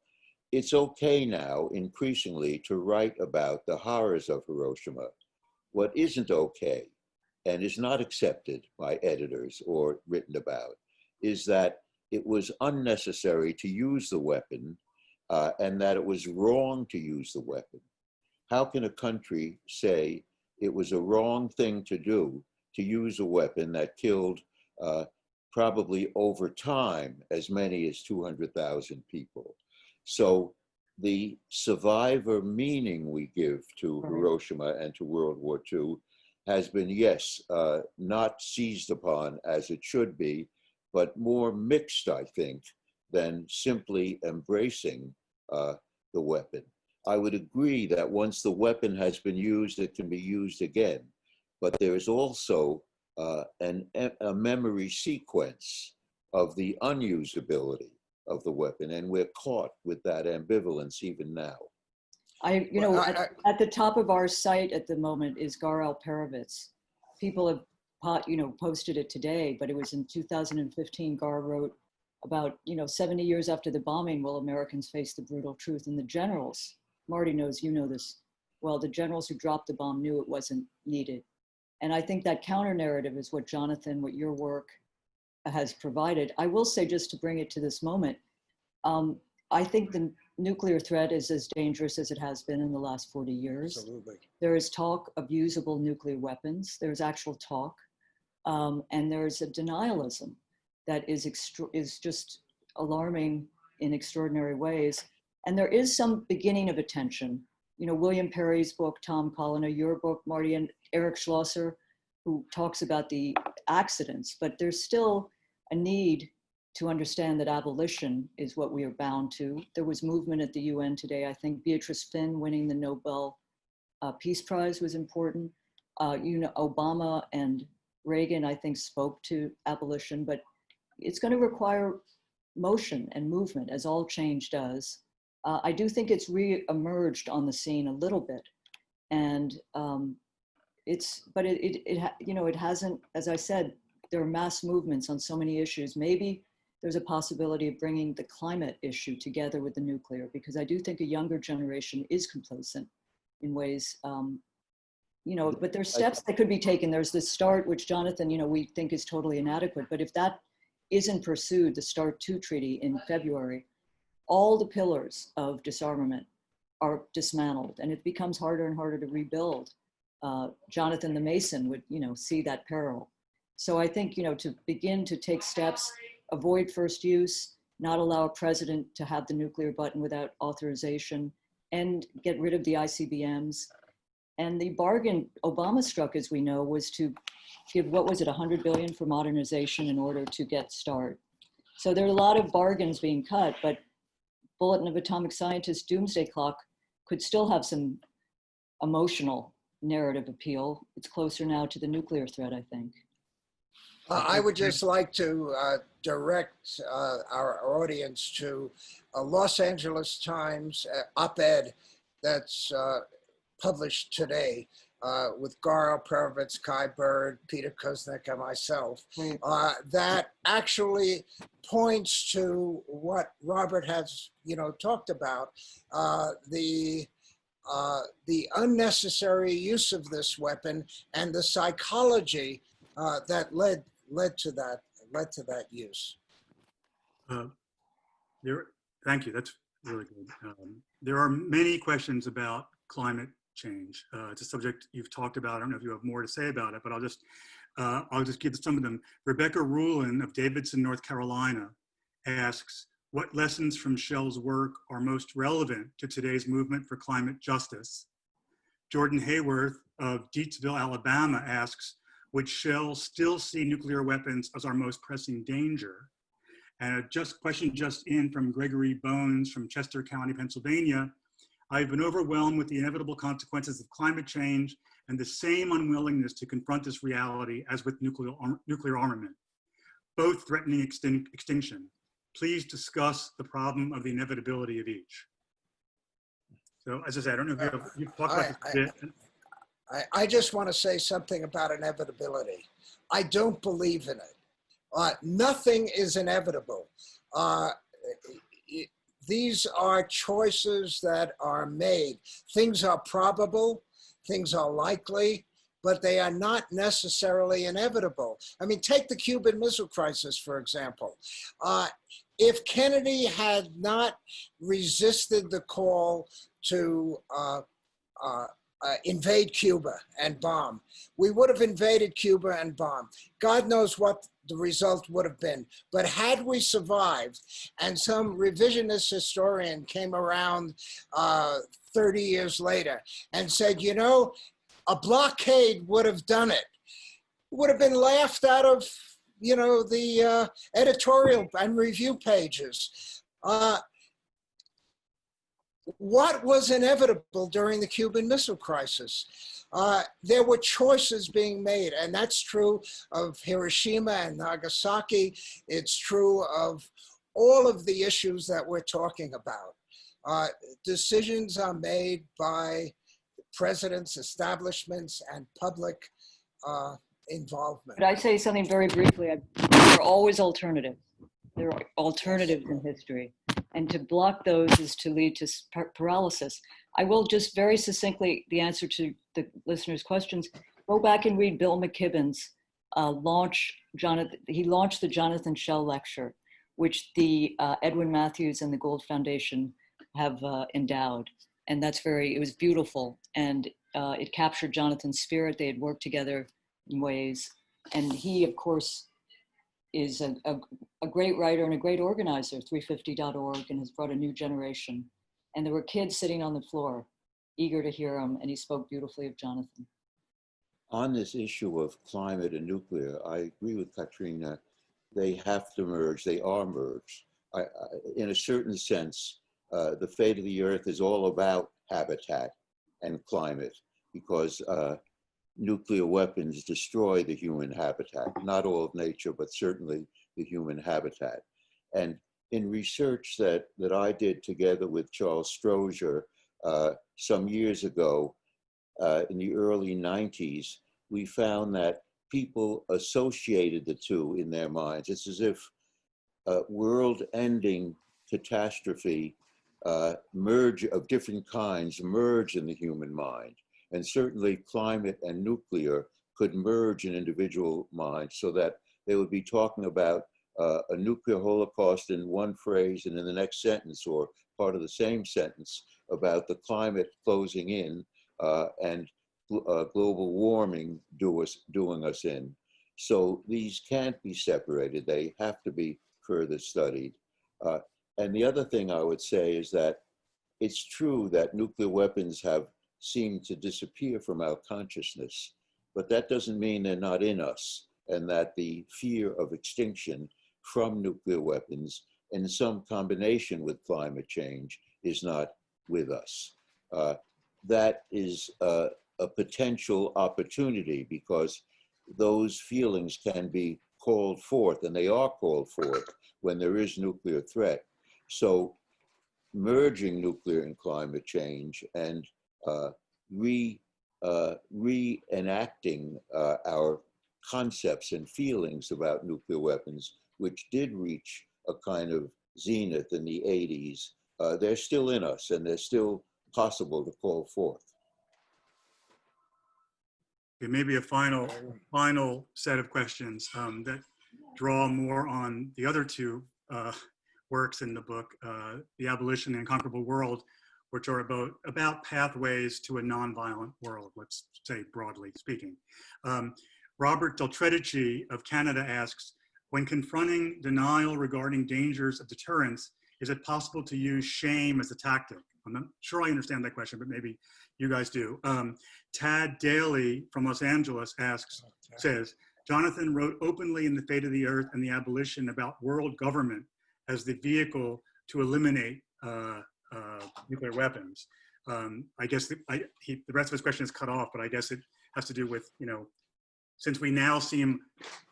it's okay now, increasingly, to write about the horrors of Hiroshima. What isn't okay, and is not accepted by editors or written about, is that it was unnecessary to use the weapon and that it was wrong to use the weapon. How can a country say it was a wrong thing to do to use a weapon that killed probably over time as many as 200,000 people? So the survivor meaning we give to Hiroshima and to World War II has been, yes, not seized upon as it should be, but more mixed, I think, than simply embracing the weapon. I would agree that once the weapon has been used, it can be used again. But there is also a memory sequence of the unusability of the weapon, and we're caught with that ambivalence even now. At the top of our site at the moment is Gar Alperovitz. People have posted it today, but it was in 2015. Gar wrote about 70 years after the bombing, will Americans face the brutal truth? And the generals, Marty knows, you know this well, the generals who dropped the bomb knew it wasn't needed. And I think that counter narrative is what Jonathan, what your work has provided. I will say, just to bring it to this moment, I think the nuclear threat is as dangerous as it has been in the last 40 years. Absolutely. There is talk of usable nuclear weapons. There's actual talk. And there's a denialism that is just alarming in extraordinary ways. And there is some beginning of attention. William Perry's book, Tom Colliner, your book, Marty, and Eric Schlosser, who talks about the accidents, but there's still a need to understand that abolition is what we are bound to. There was movement at the UN today. I think Beatrice Finn winning the Nobel Peace Prize was important. Obama and Reagan, I think, spoke to abolition, but it's going to require motion and movement, as all change does. I do think it's re-emerged on the scene a little bit, and it hasn't. As I said, there are mass movements on so many issues. Maybe there's a possibility of bringing the climate issue together with the nuclear, because I do think a younger generation is complacent in ways. But there's steps that could be taken. There's the START, which Jonathan, we think is totally inadequate. But if that isn't pursued, the START 2 treaty in February, all the pillars of disarmament are dismantled, and it becomes harder and harder to rebuild. Jonathan the Mason would, see that peril. So I think, to begin to take steps, avoid first use, not allow a president to have the nuclear button without authorization, and get rid of the ICBMs. And the bargain Obama struck, as we know, was to give, $100 billion for modernization in order to get START. So there are a lot of bargains being cut, but Bulletin of Atomic Scientists Doomsday Clock could still have some emotional narrative appeal. It's closer now to the nuclear threat, I think. I would just like to direct our audience to a Los Angeles Times op-ed that's published today with Garo Perovitz, Kai Bird, Peter Kuznick, and myself, Right. that actually points to what Robert has, talked about, the unnecessary use of this weapon and the psychology that led to that use. Thank you. That's really good. There are many questions about climate change. It's a subject you've talked about. I don't know if you have more to say about it, but I'll just give some of them. Rebecca Rulin of Davidson, North Carolina, asks, what lessons from Schell's work are most relevant to today's movement for climate justice? Jordan Hayworth of Deatsville, Alabama asks, would Schell still see nuclear weapons as our most pressing danger? And a question just in from Gregory Bones from Chester County, Pennsylvania. I've been overwhelmed with the inevitable consequences of climate change and the same unwillingness to confront this reality as with nuclear armament, both threatening extinction. Please discuss the problem of the inevitability of each. So as I said, I don't know if you've talked about this a bit. I just want to say something about inevitability. I don't believe in it. Nothing is inevitable. These are choices that are made. Things are probable, things are likely, but they are not necessarily inevitable. I mean, take the Cuban Missile Crisis, for example. If Kennedy had not resisted the call to invade Cuba and bomb, we would have invaded Cuba and bombed. God knows what the result would have been. But had we survived, and some revisionist historian came around 30 years later and said, a blockade would have done it, would have been laughed out of the editorial and review pages. What was inevitable during the Cuban Missile Crisis? There were choices being made, and that's true of Hiroshima and Nagasaki. It's true of all of the issues that we're talking about. Decisions are made by presidents, establishments, and public involvement. Could I say something very briefly? There are always alternatives. There are alternatives in history. And to block those is to lead to paralysis. I will just very succinctly, the answer to the listeners' questions, go back and read Bill McKibben's he launched the Jonathan Schell Lecture, which the Edwin Matthews and the Gold Foundation have endowed. And it was beautiful. And it captured Jonathan's spirit. They had worked together in ways. And he, of course, is a great writer and a great organizer, 350.org, and has brought a new generation. And there were kids sitting on the floor, eager to hear him, and he spoke beautifully of Jonathan. On this issue of climate and nuclear, I agree with Katrina. They have to merge, they are merged. In a certain sense, the fate of the earth is all about habitat and climate, because nuclear weapons destroy the human habitat, not all of nature, but certainly the human habitat. And in research that I did together with Charles Strozier some years ago, in the early 90s, we found that people associated the two in their minds. It's as if world-ending catastrophe merge of different kinds merge in the human mind. And certainly climate and nuclear could merge in individual minds so that they would be talking about a nuclear holocaust in one phrase and in the next sentence or part of the same sentence about the climate closing in and global warming doing us in. So these can't be separated. They have to be further studied. And the other thing I would say is that it's true that nuclear weapons have seemed to disappear from our consciousness, but that doesn't mean they're not in us, and that the fear of extinction from nuclear weapons in some combination with climate change is not with us. That is a potential opportunity, because those feelings can be called forth, and they are called forth when there is nuclear threat. So merging nuclear and climate change and reenacting our concepts and feelings about nuclear weapons, which did reach a kind of zenith in the 80s. They're still in us, and they're still possible to call forth. Okay, maybe a final set of questions that draw more on the other two works in the book, The Abolition and Unconquerable World, which are about pathways to a nonviolent world, let's say broadly speaking. Robert Del Tredici of Canada asks, when confronting denial regarding dangers of deterrence, is it possible to use shame as a tactic? I'm not sure I understand that question, but maybe you guys do. Tad Daly from Los Angeles says, Jonathan wrote openly in The Fate of the Earth and the Abolition about world government as the vehicle to eliminate nuclear weapons. I guess the rest of his question is cut off, but I guess it has to do with, since we now seem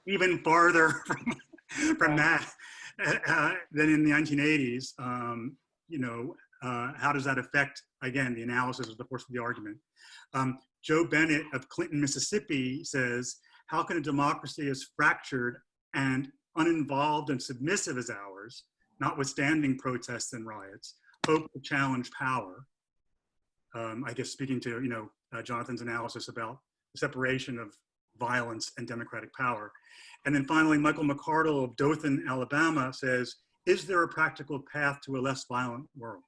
even farther from that than in the 1980s, how does that affect, again, the analysis of the force of the argument? Joe Bennett of Clinton, Mississippi says, how can a democracy as fractured and uninvolved and submissive as ours, notwithstanding protests and riots, hope to challenge power? I guess speaking to, Jonathan's analysis about the separation of violence and democratic power. And then finally, Michael McCardle of Dothan, Alabama says, is there a practical path to a less violent world?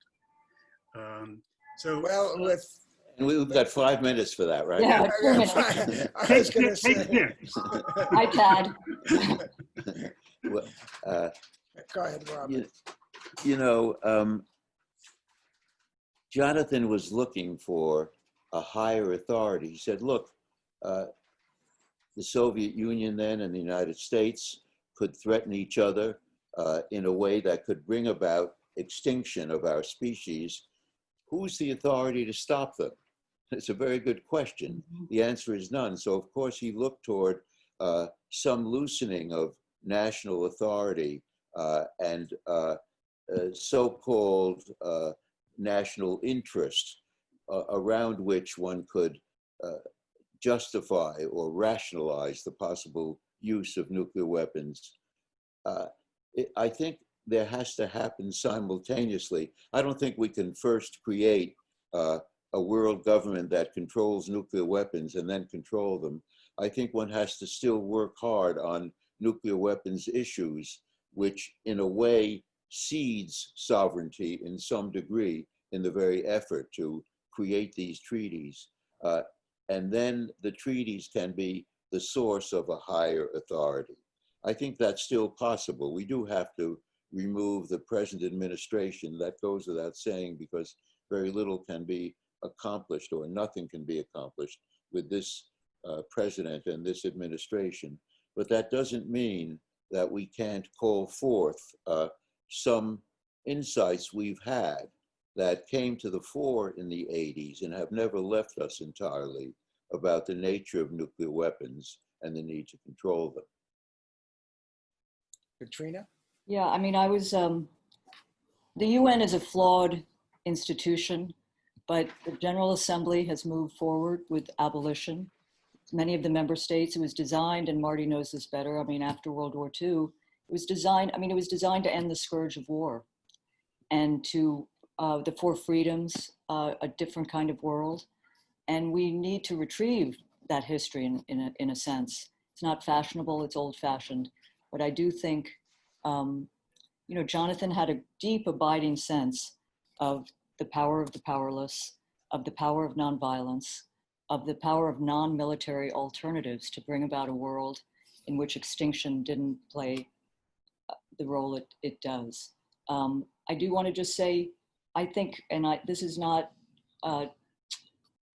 We've got 5 minutes for that, right? Yeah, 4 minutes. I was going to say. Hi, Tad. Go ahead, Robert. Jonathan was looking for a higher authority. He said, look, the Soviet Union then and the United States could threaten each other in a way that could bring about extinction of our species. Who's the authority to stop them? It's a very good question. The answer is none. So of course he looked toward some loosening of national authority and so-called national interest around which one could justify or rationalize the possible use of nuclear weapons. I think there has to happen simultaneously. I don't think we can first create a world government that controls nuclear weapons and then control them. I think one has to still work hard on nuclear weapons issues, which in a way cedes sovereignty in some degree in the very effort to create these treaties. And then the treaties can be the source of a higher authority. I think that's still possible. We do have to remove the present administration. That goes without saying, because very little can be accomplished, or nothing can be accomplished with this president and this administration. But that doesn't mean that we can't call forth some insights we've had that came to the fore in the 80s and have never left us entirely about the nature of nuclear weapons and the need to control them. Katrina? Yeah, I mean, the UN is a flawed institution, but the General Assembly has moved forward with abolition. Many of the member states, it was designed, and Marty knows this better, I mean, after World War II, it was designed to end the scourge of war and to the four freedoms, a different kind of world. And we need to retrieve that history in a sense. It's not fashionable, it's old fashioned. But I do think, Jonathan had a deep abiding sense of the power of the powerless, of the power of nonviolence, of the power of non-military alternatives to bring about a world in which extinction didn't play the role it does. I do want to just say, I think, this is not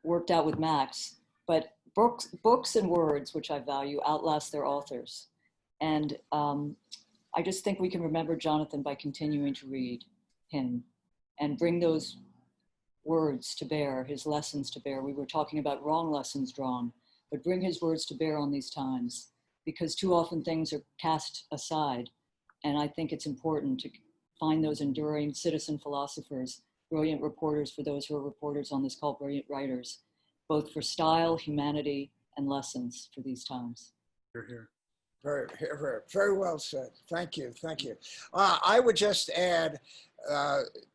worked out with Max, but books and words, which I value, outlast their authors. And I just think we can remember Jonathan by continuing to read him and bring those words to bear, his lessons to bear. We were talking about wrong lessons drawn, but bring his words to bear on these times, because too often things are cast aside. And I think it's important to find those enduring citizen philosophers, brilliant reporters, for those who are reporters on this call, brilliant writers, both for style, humanity, and lessons for these times. You're here. Very, very, very well said. Thank you. Thank you. I would just add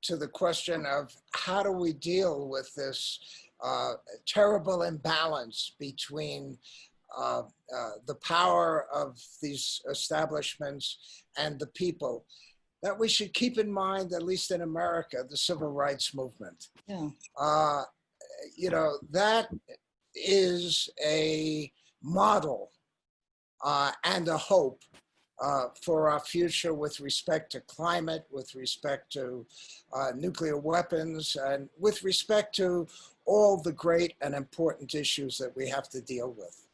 to the question of how do we deal with this terrible imbalance between the power of these establishments and the people, that we should keep in mind, at least in America, the civil rights movement. Yeah. You know, that is a model and a hope for our future with respect to climate, with respect to nuclear weapons, and with respect to all the great and important issues that we have to deal with.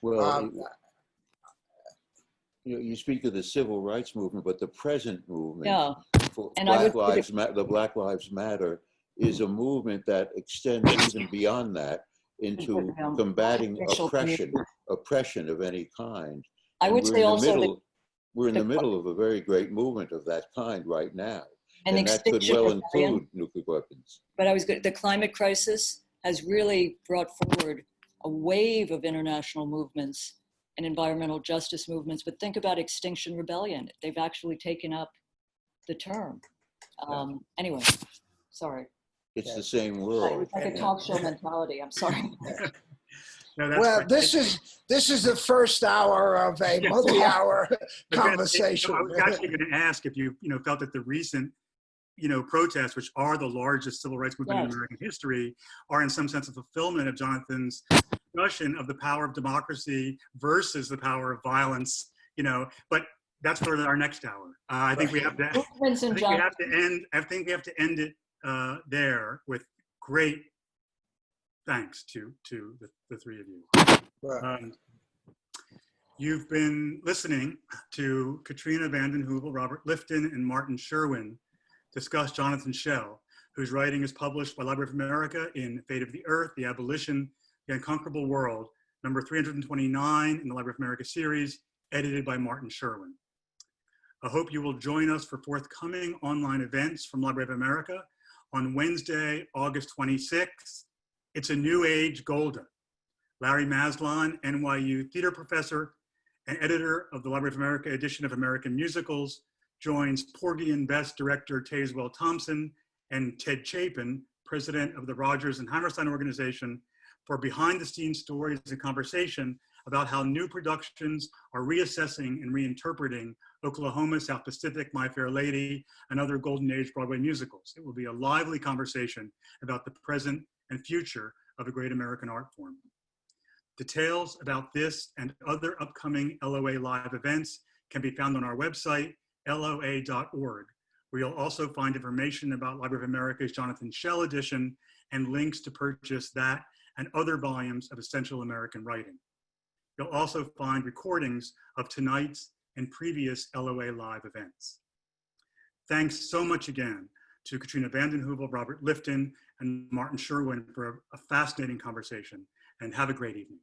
Well, you speak of the civil rights movement, but the present movement, Yeah. for And the Black Lives Matter, is a movement that extends even beyond that into combating oppression of any kind. I would say also we're in the middle of a very great movement of that kind right now. And that could well include nuclear weapons. But the climate crisis has really brought forward a wave of international movements and environmental justice movements. But think about Extinction Rebellion. They've actually taken up the term. Anyway, sorry. It's the same world. It's like a talk show mentality. I'm sorry. No, that's Well, right. this is the first hour of a multi-hour conversation. I was actually going to ask if you felt that the recent protests, which are the largest civil rights movement in American history, are in some sense a fulfillment of Jonathan's discussion of the power of democracy versus the power of violence. But that's for our next hour. I think we have to. I think we have to end it there with great thanks to the three of you. You've been listening to Katrina vanden Heuvel, Robert Lifton, and Martin Sherwin discuss Jonathan Schell, whose writing is published by Library of America in Fate of the Earth, The Abolition, The Unconquerable World, number 329 in the Library of America series, edited by Martin Sherwin. I hope you will join us for forthcoming online events from Library of America. On Wednesday, August 26th, it's a New Age Golda. Larry Maslon, NYU theater professor and editor of the Library of America edition of American Musicals, joins Porgy and Bess director Tazewell Thompson and Ted Chapin, president of the Rogers and Hammerstein organization, for behind-the-scenes stories and conversation about how new productions are reassessing and reinterpreting Oklahoma, South Pacific, My Fair Lady, and other Golden Age Broadway musicals. It will be a lively conversation about the present and future of a great American art form. Details about this and other upcoming LOA Live events can be found on our website, loa.org, where you'll also find information about Library of America's Jonathan Schell edition and links to purchase that and other volumes of essential American writing. You'll also find recordings of tonight's and previous LOA Live events. Thanks so much again to Katrina vanden Heuvel, Robert Lifton, and Martin Sherwin for a fascinating conversation, and have a great evening.